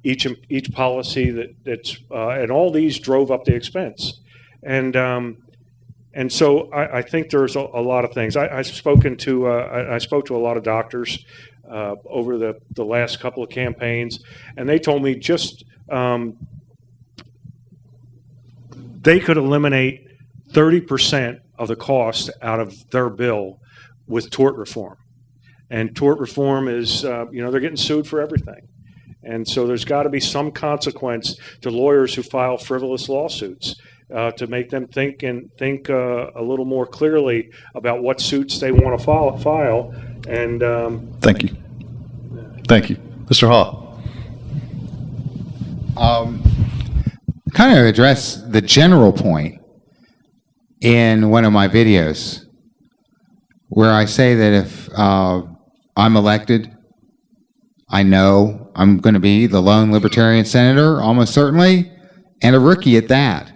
each policy and all these drove up the expense. And so I think there's a lot of things. I spoke to a lot of doctors over the last couple of campaigns, and they told me just they could eliminate 30% of the cost out of their bill with tort reform. And tort reform is, they're getting sued for everything. And so there's got to be some consequence to lawyers who file frivolous lawsuits to make them think a little more clearly about what suits they want to file. And Thank you. Thank you. Mr. Hall. Kind of address the general point in one of my videos where I say that if I'm elected, I know I'm going to be the lone Libertarian senator, almost certainly, and a rookie at that.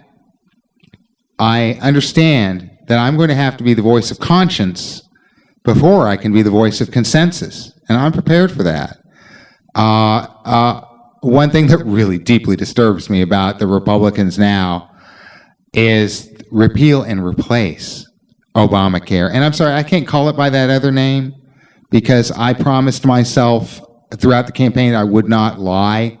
I understand that I'm going to have to be the voice of conscience before I can be the voice of consensus, and I'm prepared for that. One thing that really deeply disturbs me about the Republicans now is repeal and replace Obamacare. And I'm sorry, I can't call it by that other name because I promised myself throughout the campaign I would not lie.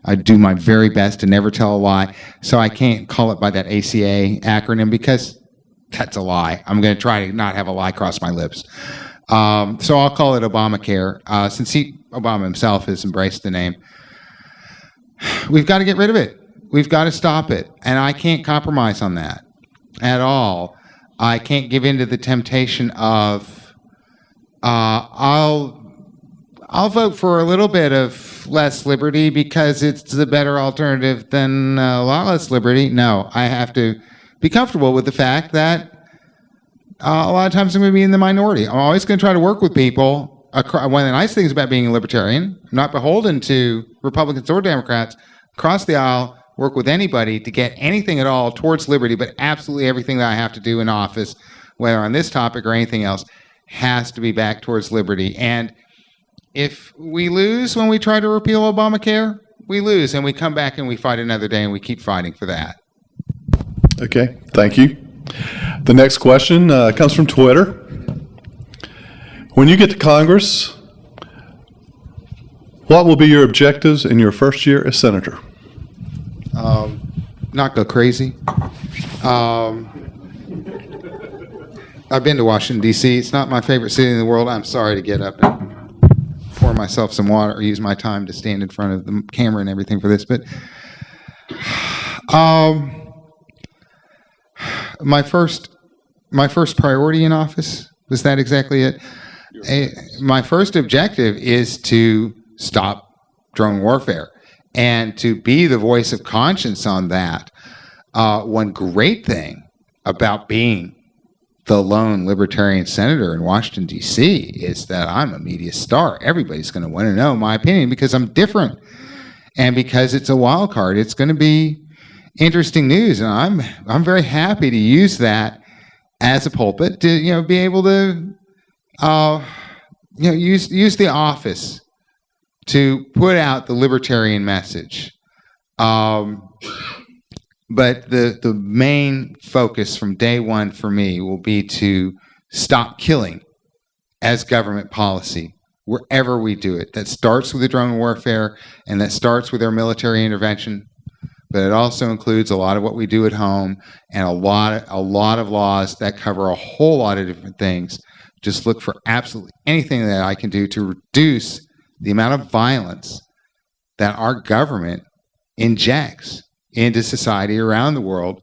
I do my very best to never tell a lie. So I can't call it by that ACA acronym because that's a lie. I'm going to try to not have a lie cross my lips. So I'll call it Obamacare, since Obama himself has embraced the name. We've got to get rid of it. We've got to stop it. And I can't compromise on that at all. I can't give in to the temptation of, I'll vote for a little bit of less liberty because it's the better alternative than a lot less liberty. No, I have to be comfortable with the fact that a lot of times I'm going to be in the minority. I'm always going to try to work with people. One of the nice things about being a libertarian, I'm not beholden to Republicans or Democrats. Across the aisle, work with anybody to get anything at all towards liberty, but absolutely everything that I have to do in office, whether on this topic or anything else, has to be back towards liberty. And if we lose when we try to repeal Obamacare, we lose, and we come back and we fight another day, and we keep fighting for that. Okay, thank you. The next question comes from Twitter. When you get to Congress, what will be your objectives in your first year as senator? Not go crazy. I've been to Washington, D.C. It's not my favorite city in the world. I'm sorry to get up and pour myself some water or use my time to stand in front of the camera and everything for this. But my first priority in office, was that exactly it? My first objective is to stop drone warfare and to be the voice of conscience on that. One great thing about being the lone libertarian senator in Washington, D.C. is that I'm a media star. Everybody's going to want to know my opinion because I'm different. And because it's a wild card, it's going to be interesting news. And I'm very happy to use that as a pulpit to, be able to, use the office to put out the libertarian message. But the main focus from day one for me will be to stop killing as government policy wherever we do it. That starts with the drone warfare, and that starts with our military intervention. But it also includes a lot of what we do at home and a lot of laws that cover a whole lot of different things. Just look for absolutely anything that I can do to reduce the amount of violence that our government injects into society around the world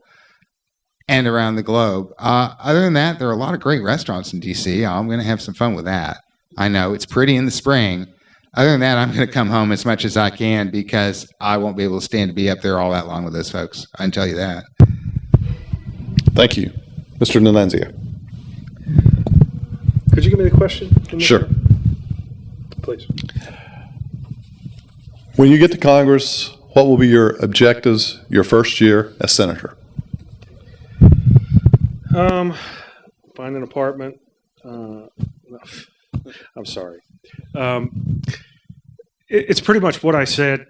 and around the globe. Other than that, there are a lot of great restaurants in D.C. I'm going to have some fun with that. I know it's pretty in the spring. Other than that, I'm going to come home as much as I can because I won't be able to stand to be up there all that long with those folks. I can tell you that. Thank you. Mr. Nalenzia. Could you give me the question? Sure. Please. When you get to Congress, what will be your objectives your first year as senator? Find an apartment. I'm sorry. It's pretty much what I said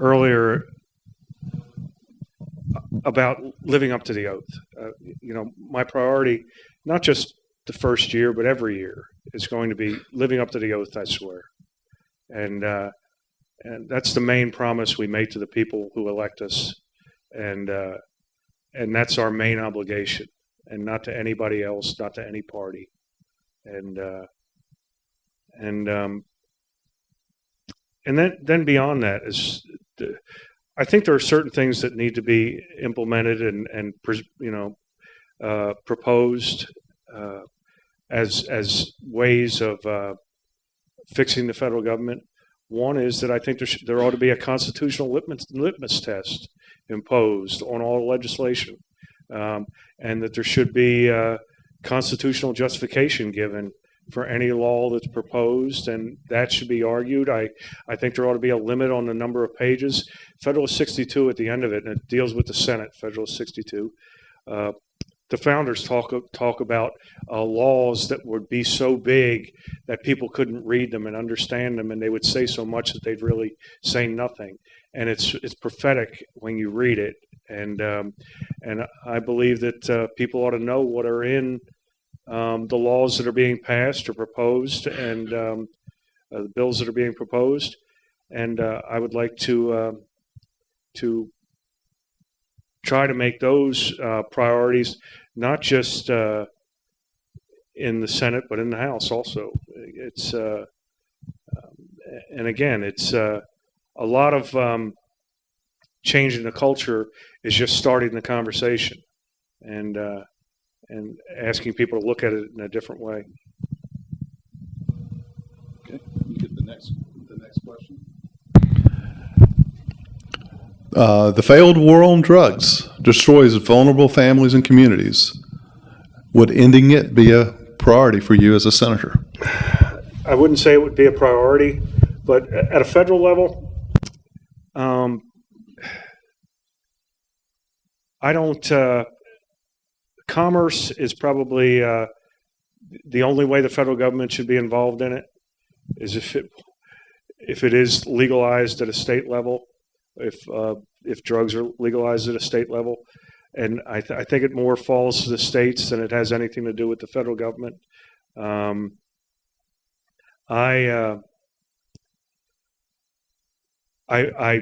earlier about living up to the oath. My priority, not just the first year, but every year, is going to be living up to the oath I swear. And that's the main promise we make to the people who elect us. And that's our main obligation, and not to anybody else, not to any party. And then beyond that is, I think there are certain things that need to be implemented and proposed as ways of fixing the federal government. One is that I think there ought to be a constitutional litmus test imposed on all legislation, and that there should be constitutional justification given for any law that's proposed, and that should be argued. I think there ought to be a limit on the number of pages. Federalist 62 at the end of it, and it deals with the Senate, Federalist 62. The founders talk about laws that would be so big that people couldn't read them and understand them, and they would say so much that they'd really say nothing. And it's prophetic when you read it. And I believe that people ought to know what are in the laws that are being passed or proposed, and the bills that are being proposed. and I would like to try to make those priorities, not just in the Senate, but in the House also. It's and again, it's a lot of changing the culture is just starting the conversation and asking people to look at it in a different way. Okay, you get the next question. The failed war on drugs destroys vulnerable families and communities. Would ending it be a priority for you as a senator? I wouldn't say it would be a priority, but at a federal level, I don't. Commerce is probably the only way the federal government should be involved in it. Is if it is legalized at a state level, if drugs are legalized at a state level, and I think it more falls to the states than it has anything to do with the federal government. I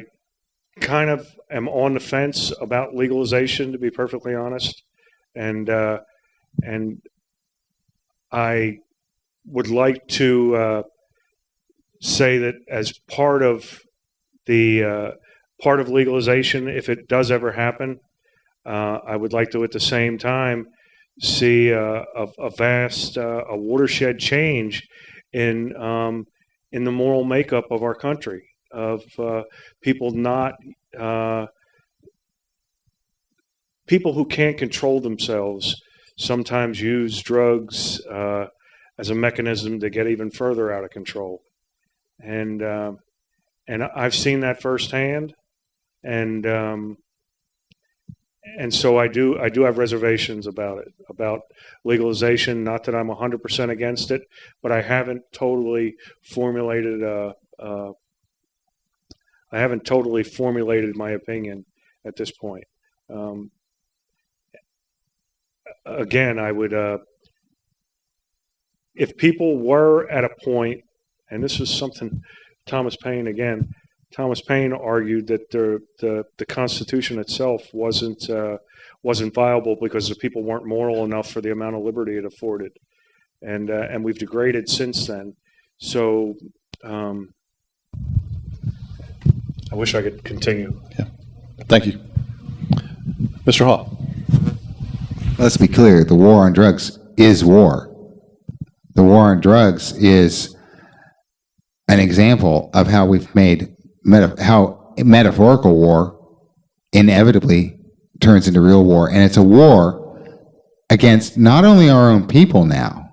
kind of am on the fence about legalization, to be perfectly honest, and I would like to say that as part of the part of legalization, if it does ever happen, I would like to at the same time see a vast a watershed change in the moral makeup of our country, of people not people who can't control themselves sometimes use drugs as a mechanism to get even further out of control, and I've seen that firsthand, and so I do have reservations about it, about legalization. Not that I'm 100% against it, but I haven't totally formulated my opinion at this point. Again, I would, if people were at a point, and this was something Thomas Paine argued that the Constitution itself wasn't viable because the people weren't moral enough for the amount of liberty it afforded, and we've degraded since then. So I wish I could continue. Yeah, thank you, Mr. Hall. Let's be clear, the war on drugs is war. The war on drugs is an example of how we've made how metaphorical war inevitably turns into real war. And it's a war against not only our own people now,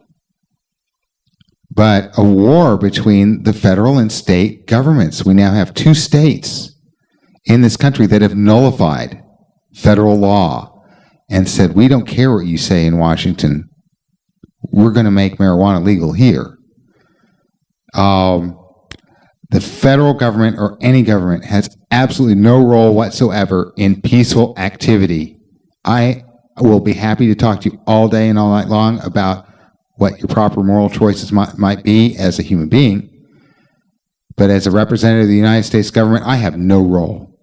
but a war between the federal and state governments. We now have 2 states in this country that have nullified federal law and said, we don't care what you say in Washington. We're going to make marijuana legal here. The federal government or any government has absolutely no role whatsoever in peaceful activity. I will be happy to talk to you all day and all night long about what your proper moral choices might be as a human being. But as a representative of the United States government, I have no role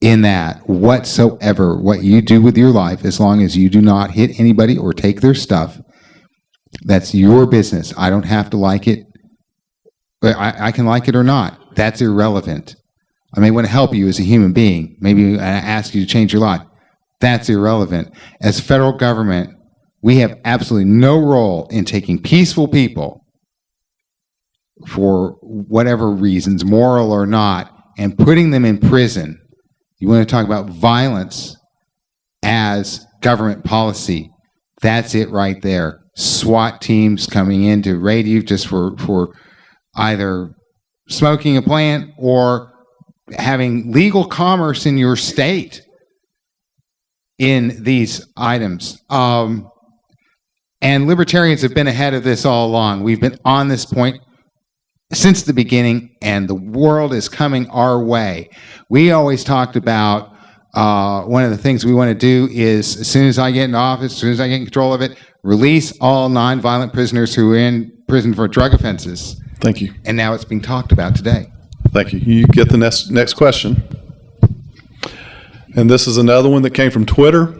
in that whatsoever. What you do with your life, as long as you do not hit anybody or take their stuff, that's your business. I don't have to like it. I can like it or not. That's irrelevant. I may want to help you as a human being. Maybe ask you to change your life. That's irrelevant. As federal government, we have absolutely no role in taking peaceful people for whatever reasons, moral or not, and putting them in prison. You want to talk about violence as government policy. That's it right there. SWAT teams coming in to raid you just for either smoking a plant or having legal commerce in your state in these items. And libertarians have been ahead of this all along. We've been on this point since the beginning, and the world is coming our way. We always talked about one of the things we want to do is, as soon as I get in office, as soon as I get in control of it, release all nonviolent prisoners who are in prison for drug offenses. Thank you. And now it's being talked about today. Thank you. You get the next question. And this is another one that came from Twitter.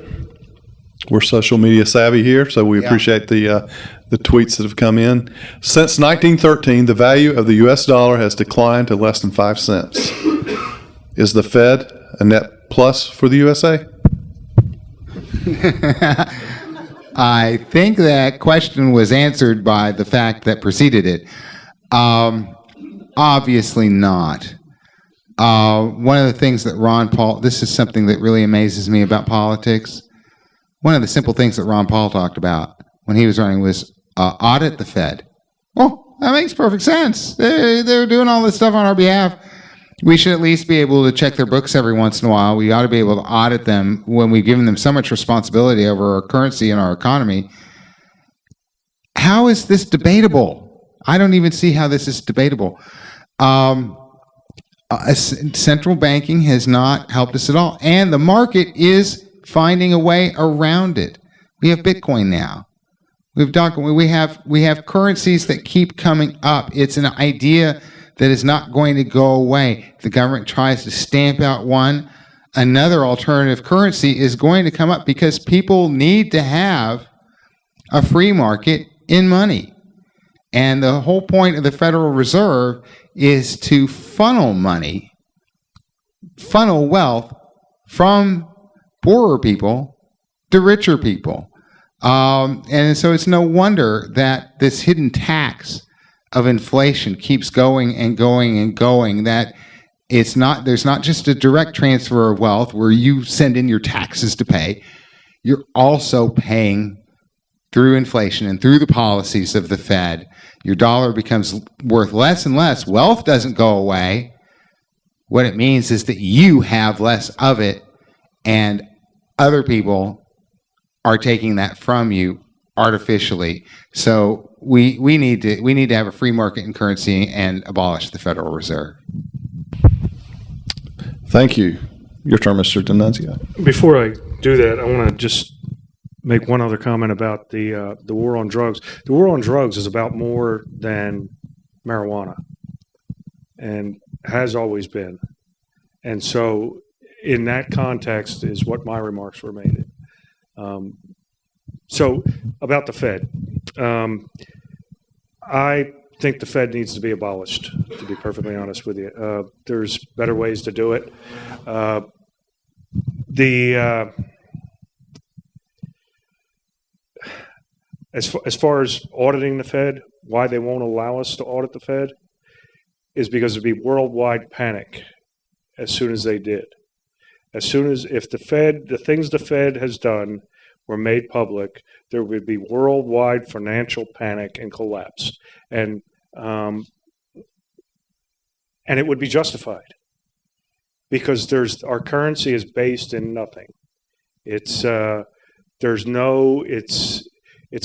We're social media savvy here, so we appreciate the tweets that have come in. Since 1913, the value of the U.S. dollar has declined to less than 5 cents. Is the Fed a net plus for the USA? I think that question was answered by the fact that preceded it. Obviously not. One of the things that Ron Paul, this is something that really amazes me about politics. One of the simple things that Ron Paul talked about when he was running was audit the Fed. Oh, that makes perfect sense. They're doing all this stuff on our behalf. We should at least be able to check their books every once in a while. We ought to be able to audit them when we've given them so much responsibility over our currency and our economy. How is this debatable? I don't even see how this is debatable. Central banking has not helped us at all. And the market is finding a way around it. We have Bitcoin now. We have currencies that keep coming up. It's an idea that is not going to go away. The government tries to stamp out one. Another alternative currency is going to come up because people need to have a free market in money. And the whole point of the Federal Reserve is to funnel money, funnel wealth from poorer people to richer people. And so it's no wonder that this hidden tax of inflation keeps going and going and going, that there's not just a direct transfer of wealth where you send in your taxes to pay. You're also paying through inflation and through the policies of the Fed. Your dollar becomes worth less and less. Wealth doesn't go away. What it means is that you have less of it, and other people are taking that from you artificially. So we need to have a free market in currency and abolish the Federal Reserve. Thank you. Your turn, Mr. D'Annunzio. Before I do that, I want to just make one other comment about the war on drugs. The war on drugs is about more than marijuana, and has always been. And so, in that context, is what my remarks were made in. So, about the Fed, I think the Fed needs to be abolished, to be perfectly honest with you. There's better ways to do it. As far as auditing the Fed, why they won't allow us to audit the Fed is because there'd be worldwide panic as soon as they did. As soon as, if the things the Fed has done were made public, there would be worldwide financial panic and collapse. And it would be justified because our currency is based in nothing. It's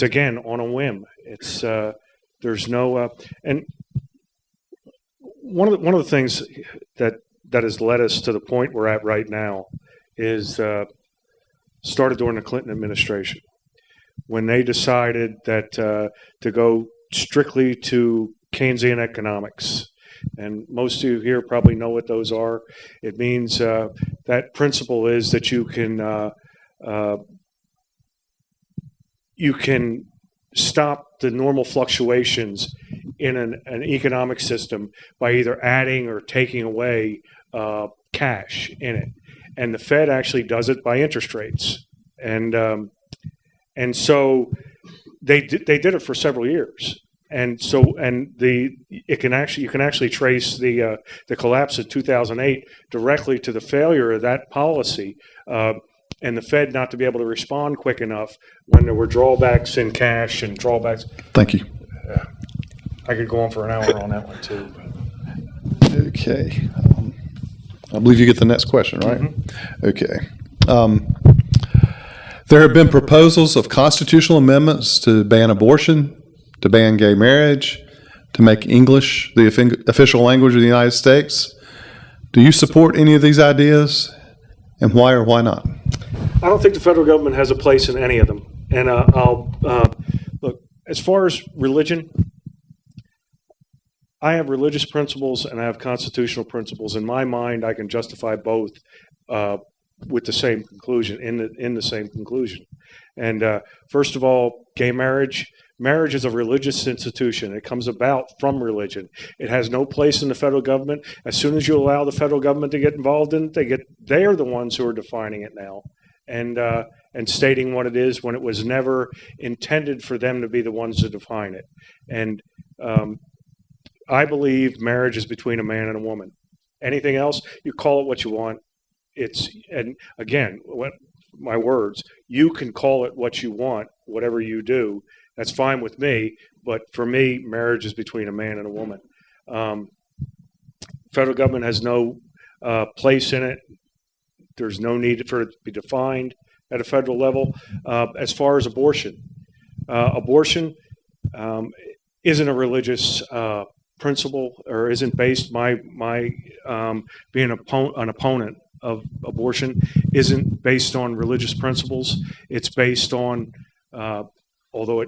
again on a whim. There's no and one of the things that has led us to the point we're at right now is started during the Clinton administration, when they decided that to go strictly to Keynesian economics. And most of you here probably know what those are. It means that principle is that you can stop the normal fluctuations in an economic system by either adding or taking away cash in it. And the Fed actually does it by interest rates. And so they did it for several years. And so you can actually trace the collapse of 2008 directly to the failure of that policy. And the Fed not to be able to respond quick enough when there were drawbacks in cash and drawbacks. Thank you. I could go on for an hour on that one too. Okay. I believe you get the next question, right? Mm-hmm. Okay. There have been proposals of constitutional amendments to ban abortion, to ban gay marriage, to make English the official language of the United States. Do you support any of these ideas, and why or why not? I don't think the federal government has a place in any of them. And I'll look, as far as religion, I have religious principles and I have constitutional principles. In my mind, I can justify both with the same conclusion, in the same conclusion. And first of all, gay marriage. Marriage is a religious institution. It comes about from religion. It has no place in the federal government. As soon as you allow the federal government to get involved in it, they are the ones who are defining it now, and stating what it is when it was never intended for them to be the ones to define it. And I believe marriage is between a man and a woman. Anything else, you call it what you want. And again, my words, you can call it what you want, whatever you do. That's fine with me, but for me, marriage is between a man and a woman. Federal government has no place in it. There's no need for it to be defined at a federal level. As far as abortion, abortion isn't a religious principle, or isn't based. My being an opponent of abortion isn't based on religious principles. It's based on although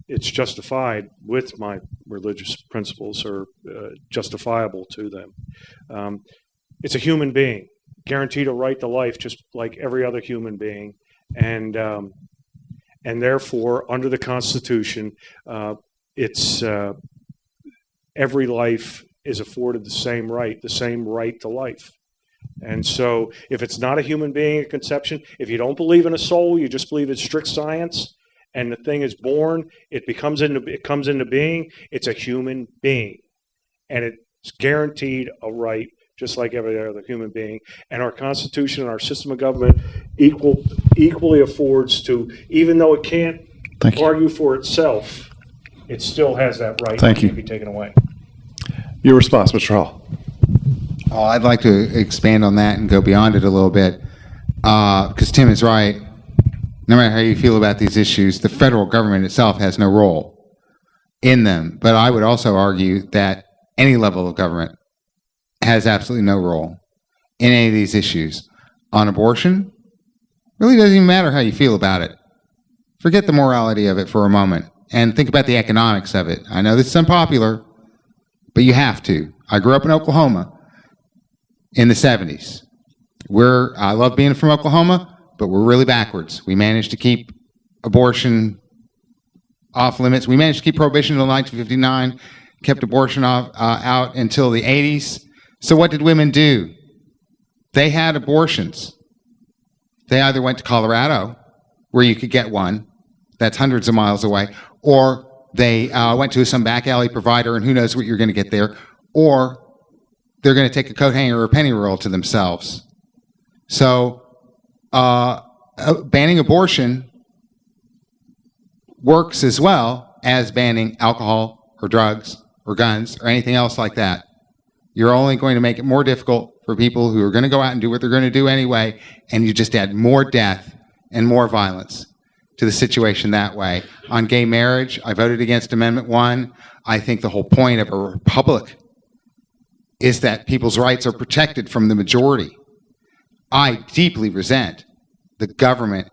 it's justified with my religious principles, or justifiable to them. It's a human being, guaranteed a right to life just like every other human being. And therefore, under the Constitution, it's every life is afforded the same right to life. And so if it's not a human being at conception, if you don't believe in a soul, you just believe in strict science, and the thing is born, it comes into being, it's a human being. And it's guaranteed a right just like every other human being. And our Constitution and our system of government equally affords to, even though it can't argue for itself, it still has that right to be taken away. Your response, Mr. Hall. Oh, I'd like to expand on that and go beyond it a little bit, because Tim is right. No matter how you feel about these issues, the federal government itself has no role in them. But I would also argue that any level of government has absolutely no role in any of these issues. On abortion, really doesn't even matter how you feel about it. Forget the morality of it for a moment and think about the economics of it. I know this is unpopular, but you have to. I grew up in Oklahoma in the 70s. I love being from Oklahoma, but we're really backwards. We managed to keep abortion off limits. We managed to keep prohibition until 1959, kept abortion out until the 80s. So what did women do? They had abortions. They either went to Colorado, where you could get one, that's hundreds of miles away, or they went to some back alley provider, and who knows what you're going to get there, or they're going to take a coat hanger or a penny roll to themselves. So banning abortion works as well as banning alcohol or drugs or guns or anything else like that. You're only going to make it more difficult for people who are going to go out and do what they're going to do anyway, and you just add more death and more violence to the situation that way. On gay marriage, I voted against Amendment 1. I think the whole point of a republic is that people's rights are protected from the majority. I deeply resent the government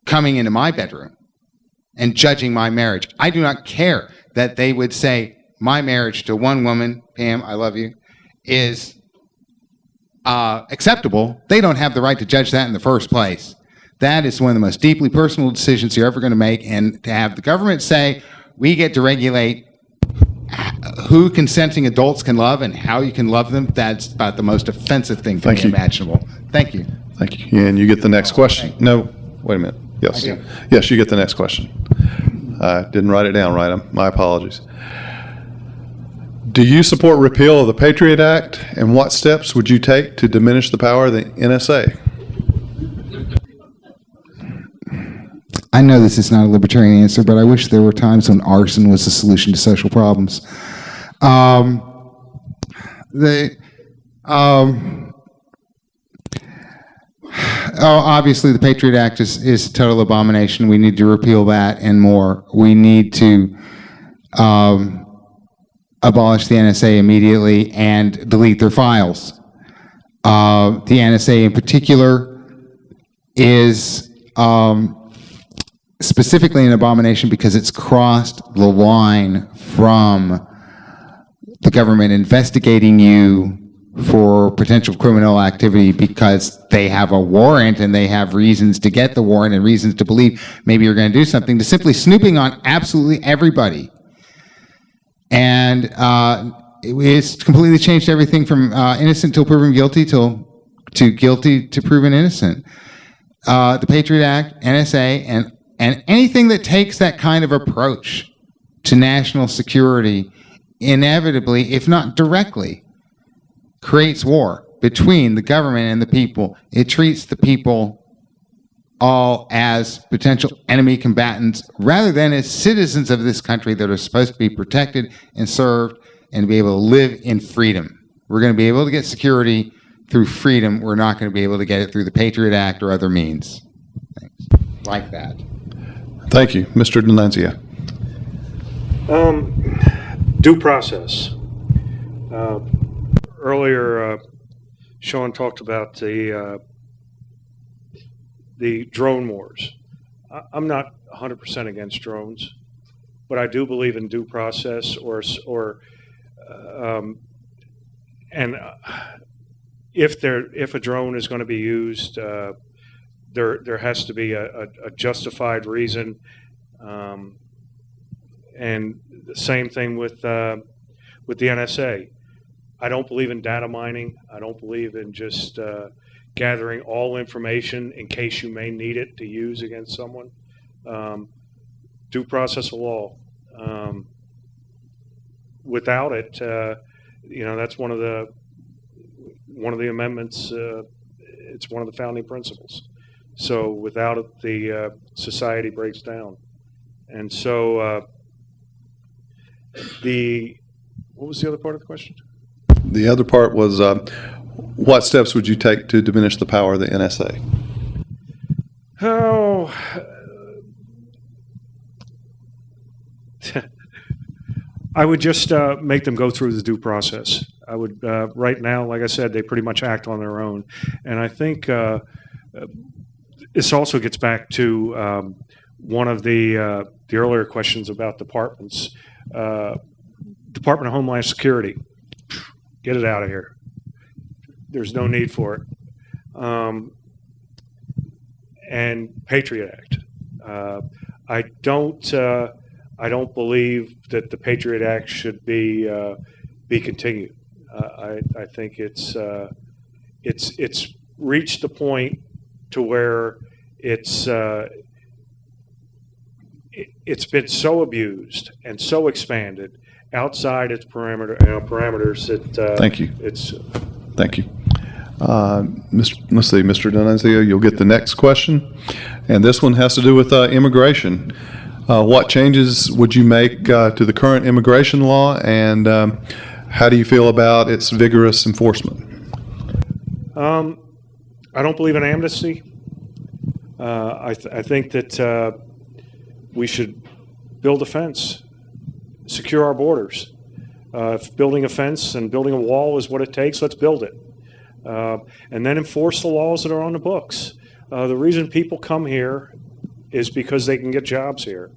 coming into my bedroom and judging my marriage. I do not care that they would say my marriage to one woman, Pam, I love you, is acceptable. They don't have the right to judge that in the first place. That is one of the most deeply personal decisions you're ever going to make, and to have the government say, we get to regulate who consenting adults can love and how you can love them, that's about the most offensive thing for me imaginable. Thank you. Thank you. And you get the next question. No, wait a minute. Yes. Yes, you get the next question. I didn't write it down right. My apologies. Do you support repeal of the Patriot Act, and what steps would you take to diminish the power of the NSA? I know this is not a libertarian answer, but I wish there were times when arson was the solution to social problems. Obviously, the Patriot Act is a total abomination. We need to repeal that and more. We need to abolish the NSA immediately and delete their files. The NSA in particular is specifically an abomination because it's crossed the line from the government investigating you for potential criminal activity because they have a warrant and they have reasons to get the warrant and reasons to believe maybe you're going to do something, to simply snooping on absolutely everybody. And it's completely changed everything from innocent till proven guilty to guilty to proven innocent. The Patriot Act, NSA, and anything that takes that kind of approach to national security inevitably, if not directly, creates war between the government and the people. It treats the people all as potential enemy combatants rather than as citizens of this country that are supposed to be protected and served and be able to live in freedom. We're going to be able to get security through freedom. We're not going to be able to get it through the Patriot Act or other means. Thanks. Like that. Thank you. Mr. D'Annunzio. Due process. Earlier, Sean talked about the drone wars. I'm not 100% against drones, but I do believe in due process, and if a drone is going to be used, there has to be a justified reason, and the same thing with the NSA. I don't believe in data mining. I don't believe in just gathering all information in case you may need it to use against someone. Due process of law. Without it, that's one of the amendments. It's one of the founding principles. So without it, the society breaks down. And so what was the other part of the question? The other part was, what steps would you take to diminish the power of the NSA? Oh, I would just make them go through the due process. I would, right now, like I said, they pretty much act on their own. And I think this also gets back to one of the earlier questions about departments. Department of Homeland Security. Get it out of here. There's no need for it. And Patriot Act. I don't believe that the Patriot Act should be continued. I think it's reached the point to where it's been so abused and so expanded outside its parameters that Thank you. It's Thank you. Let's see, Mr. D'Annunzio, you'll get the next question. And this one has to do with immigration. What changes would you make to the current immigration law, and how do you feel about its vigorous enforcement? I don't believe in amnesty. I think that we should build a fence, secure our borders. If building a fence and building a wall is what it takes, let's build it. And then enforce the laws that are on the books. The reason people come here is because they can get jobs here.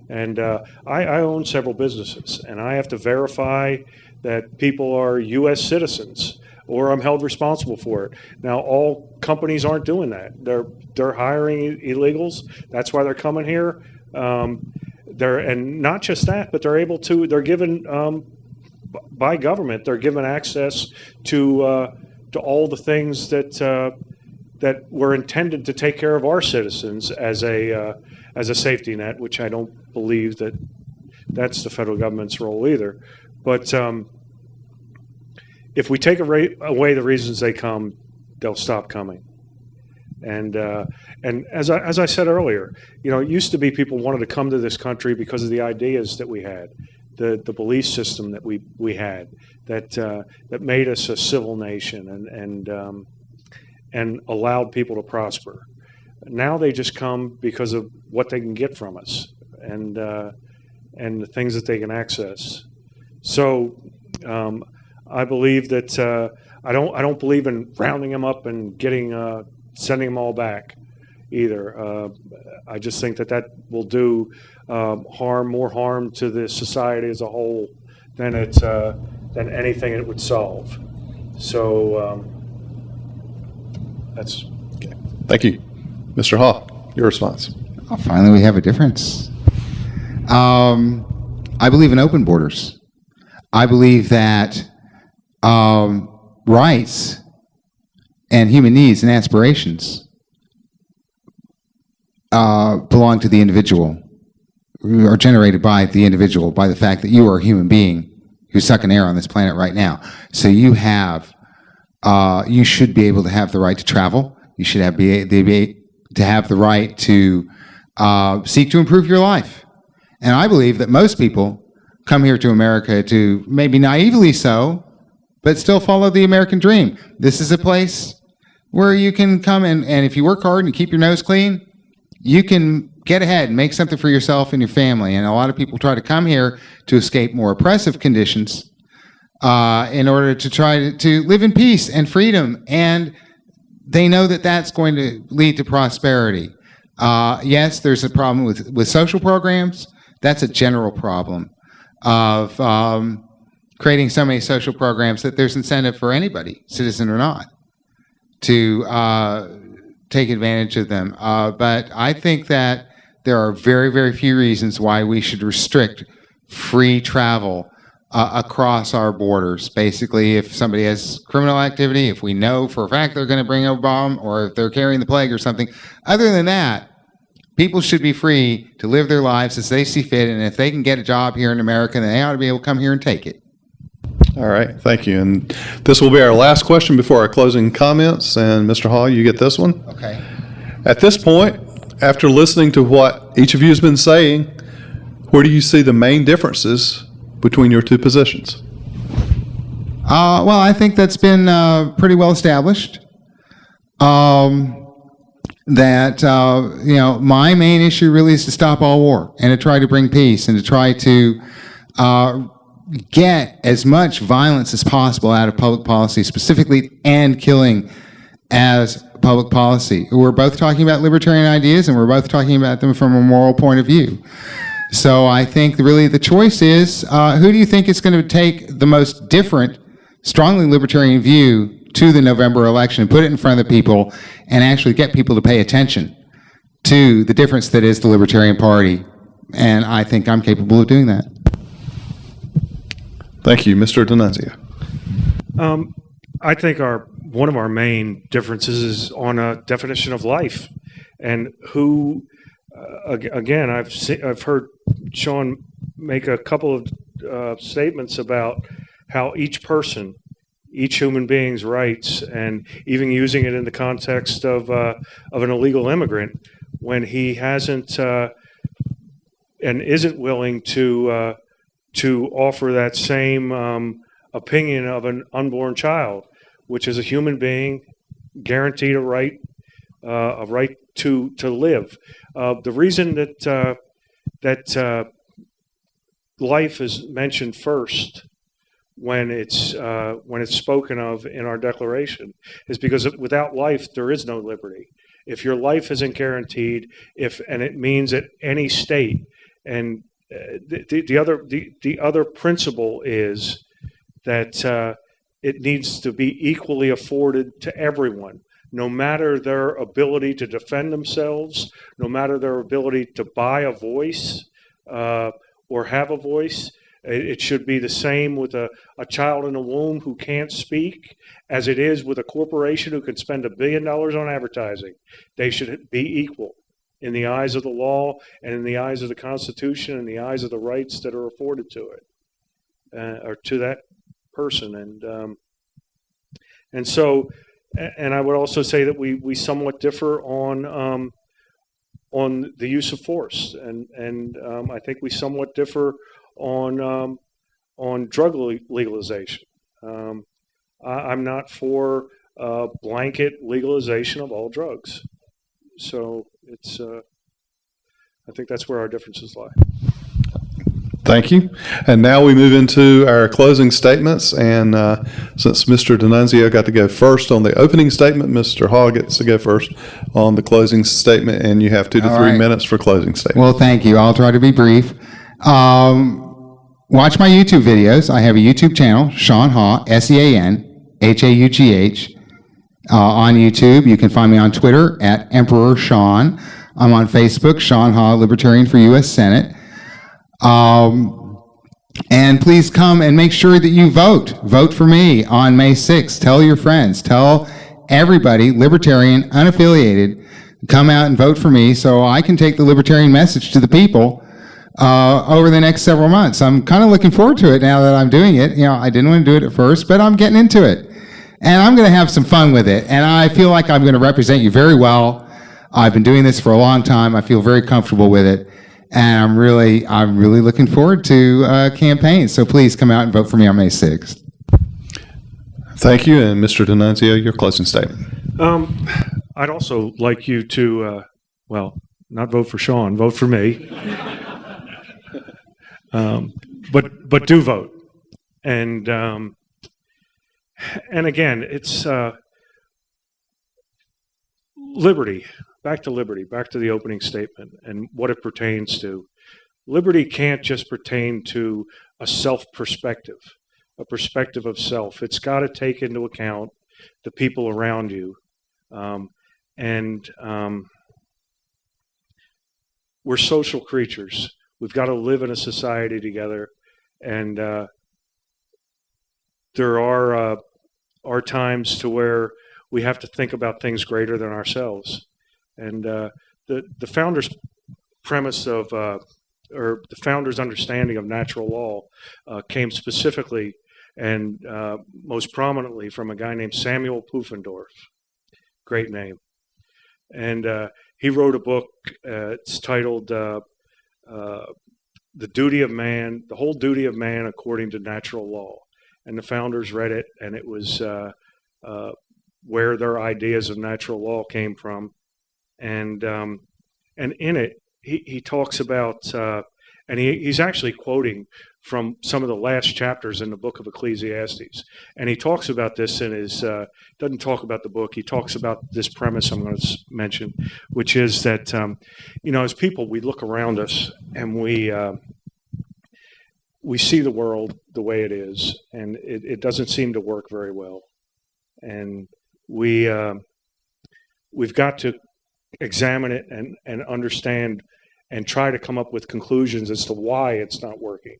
And I own several businesses, and I have to verify that people are U.S. citizens, or I'm held responsible for it. Now, all companies aren't doing that. They're hiring illegals. That's why they're coming here. And not just that, but they're given by government. They're given access to all the things that were intended to take care of our citizens as a safety net, which I don't believe that's the federal government's role either. But if we take away the reasons they come, they'll stop coming. And as I said earlier, it used to be people wanted to come to this country because of the ideas that we had, the belief system that we had, that made us a civil nation and allowed people to prosper. Now they just come because of what they can get from us and the things that they can access. So I believe that I don't believe in rounding them up and sending them all back either. I just think that will do more harm to the society as a whole than it than anything it would solve. So that's. Okay. Thank you. Mr. Hawk, your response. Oh, finally, we have a difference. I believe in open borders. I believe that rights and human needs and aspirations belong to the individual, are generated by the individual, by the fact that you are a human being who's sucking air on this planet right now. So you should be able to have the right to travel. You should have to have the right to seek to improve your life. And I believe that most people come here to America to, maybe naively so, but still follow the American dream. This is a place where you can come and if you work hard and keep your nose clean, you can get ahead and make something for yourself and your family. And a lot of people try to come here to escape more oppressive conditions in order to try to live in peace and freedom. And they know that that's going to lead to prosperity. Yes, there's a problem with social programs. That's a general problem of creating so many social programs that there's incentive for anybody, citizen or not, to take advantage of them. But I think that there are very, very few reasons why we should restrict free travel across our borders. Basically, if somebody has criminal activity, if we know for a fact they're going to bring a bomb, or if they're carrying the plague or something, other than that, people should be free to live their lives as they see fit, and if they can get a job here in America, then they ought to be able to come here and take it. All right, thank you. And this will be our last question before our closing comments. And Mr. Hall, you get this one. Okay. At this point, after listening to what each of you has been saying, where do you see the main differences between your two positions? Well, I think that's been pretty well established. My main issue really is to stop all war and to try to bring peace and to try to get as much violence as possible out of public policy, specifically end killing as public policy. We're both talking about libertarian ideas, and we're both talking about them from a moral point of view. So I think really the choice is, who do you think is going to take the most different, strongly libertarian view to the November election, put it in front of the people, and actually get people to pay attention to the difference that is the Libertarian Party? And I think I'm capable of doing that. Thank you. Mr. D'Annunzio. I think one of our main differences is on a definition of life, and who. Again, I've heard Sean make a couple of statements about how each human being's rights, and even using it in the context of an illegal immigrant when he hasn't and isn't willing to offer that same opinion of an unborn child, which is a human being guaranteed a right to live. The reason that life is mentioned first when it's spoken of in our Declaration is because without life there is no liberty. If your life isn't guaranteed, and it means at any state, and the other principle is that it needs to be equally afforded to everyone, no matter their ability to defend themselves, no matter their ability to buy a voice or have a voice. It should be the same with a child in a womb who can't speak as it is with a corporation who can spend $1 billion on advertising. They should be equal in the eyes of the law and in the eyes of the Constitution and the eyes of the rights that are afforded to it or to that person. And so. And I would also say that we somewhat differ on the use of force, and I think we somewhat differ on drug legalization. I'm not for blanket legalization of all drugs, so it's. I think that's where our differences lie. Thank you. And now we move into our closing statements. And since Mr. D'Annunzio got to go first on the opening statement, Mr. Hall gets to go first on the closing statement. And you have 2 to 3 minutes for closing statement. Well, thank you. I'll try to be brief. watch my YouTube videos. I have a YouTube channel, Sean Haugh, SeanHaughh, on YouTube. You can find me on Twitter at Emperor Sean. I'm on Facebook, Sean Haugh, Libertarian for U.S. Senate. And please come and make sure that you vote. Vote for me on May 6th. Tell your friends. Tell everybody, Libertarian, unaffiliated, come out and vote for me so I can take the Libertarian message to the people over the next several months. I'm kind of looking forward to it now that I'm doing it. You know, I didn't want to do it at first, but I'm getting into it. And I'm going to have some fun with it. And I feel like I'm going to represent you very well. I've been doing this for a long time. I feel very comfortable with it. And I'm really looking forward to campaigns. So please come out and vote for me on May 6th. Thank you. And Mr. D'Annunzio, your closing statement. I'd also like you to, not vote for Sean, vote for me. But do vote. And again, it's liberty. Back to liberty, back to the opening statement and what it pertains to. Liberty can't just pertain to a self-perspective, a perspective of self. It's got to take into account the people around you. We're social creatures. We've got to live in a society together. And there are times to where we have to think about things greater than ourselves. And the founders' premise of, or the founders' understanding of natural law came specifically and most prominently from a guy named Samuel Pufendorf. Great name. And he wrote a book. It's titled "The Duty of Man," the whole duty of man according to natural law. And the founders read it, and it was where their ideas of natural law came from. And in it, he talks about, and he's actually quoting from some of the last chapters in the book of Ecclesiastes. And he talks about this in his, doesn't talk about the book, he talks about this premise I'm going to mention, which is that, as people, we look around us and we see the world the way it is, and it doesn't seem to work very well. And we've got to examine it and understand and try to come up with conclusions as to why it's not working.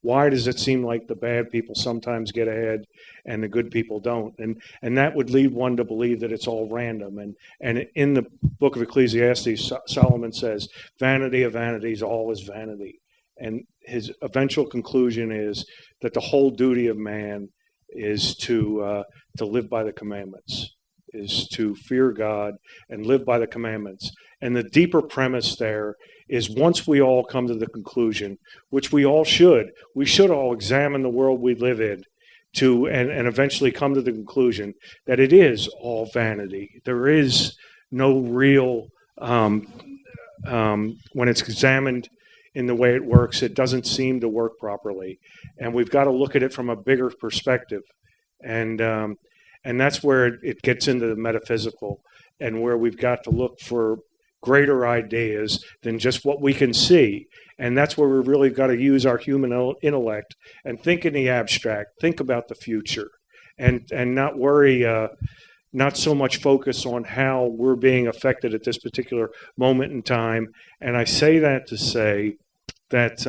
Why does it seem like the bad people sometimes get ahead and the good people don't? And that would lead one to believe that it's all random. And in the book of Ecclesiastes, Solomon says, vanity of vanities, all is vanity. And his eventual conclusion is that the whole duty of man is to live by the commandments, is to fear God and live by the commandments. And the deeper premise there is once we all come to the conclusion, which we all should, we should all examine the world we live in and eventually come to the conclusion that it is all vanity. There is no real, when it's examined in the way it works, it doesn't seem to work properly. And we've got to look at it from a bigger perspective. And that's where it gets into the metaphysical and where we've got to look for greater ideas than just what we can see. And that's where we've really got to use our human intellect and think in the abstract, think about the future, and not worry, not so much focus on how we're being affected at this particular moment in time. And I say that to say that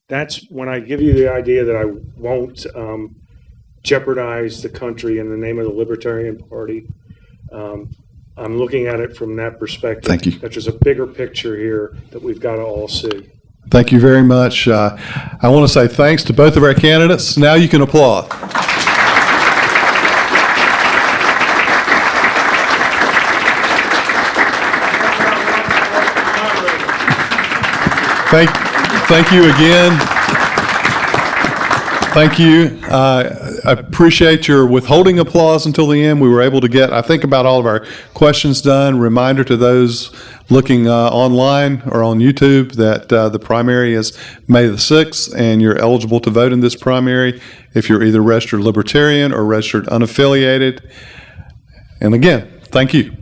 that's when I give you the idea that I won't jeopardize the country in the name of the Libertarian Party. I'm looking at it from that perspective. Thank you. That there's a bigger picture here that we've got to all see. Thank you very much. I want to say thanks to both of our candidates. Now you can applaud. Thank you again. Thank you. I appreciate your withholding applause until the end. We were able to get, I think, about all of our questions done. Reminder to those looking online or on YouTube that the primary is May the 6th, and you're eligible to vote in this primary if you're either registered Libertarian or registered unaffiliated. And again, thank you.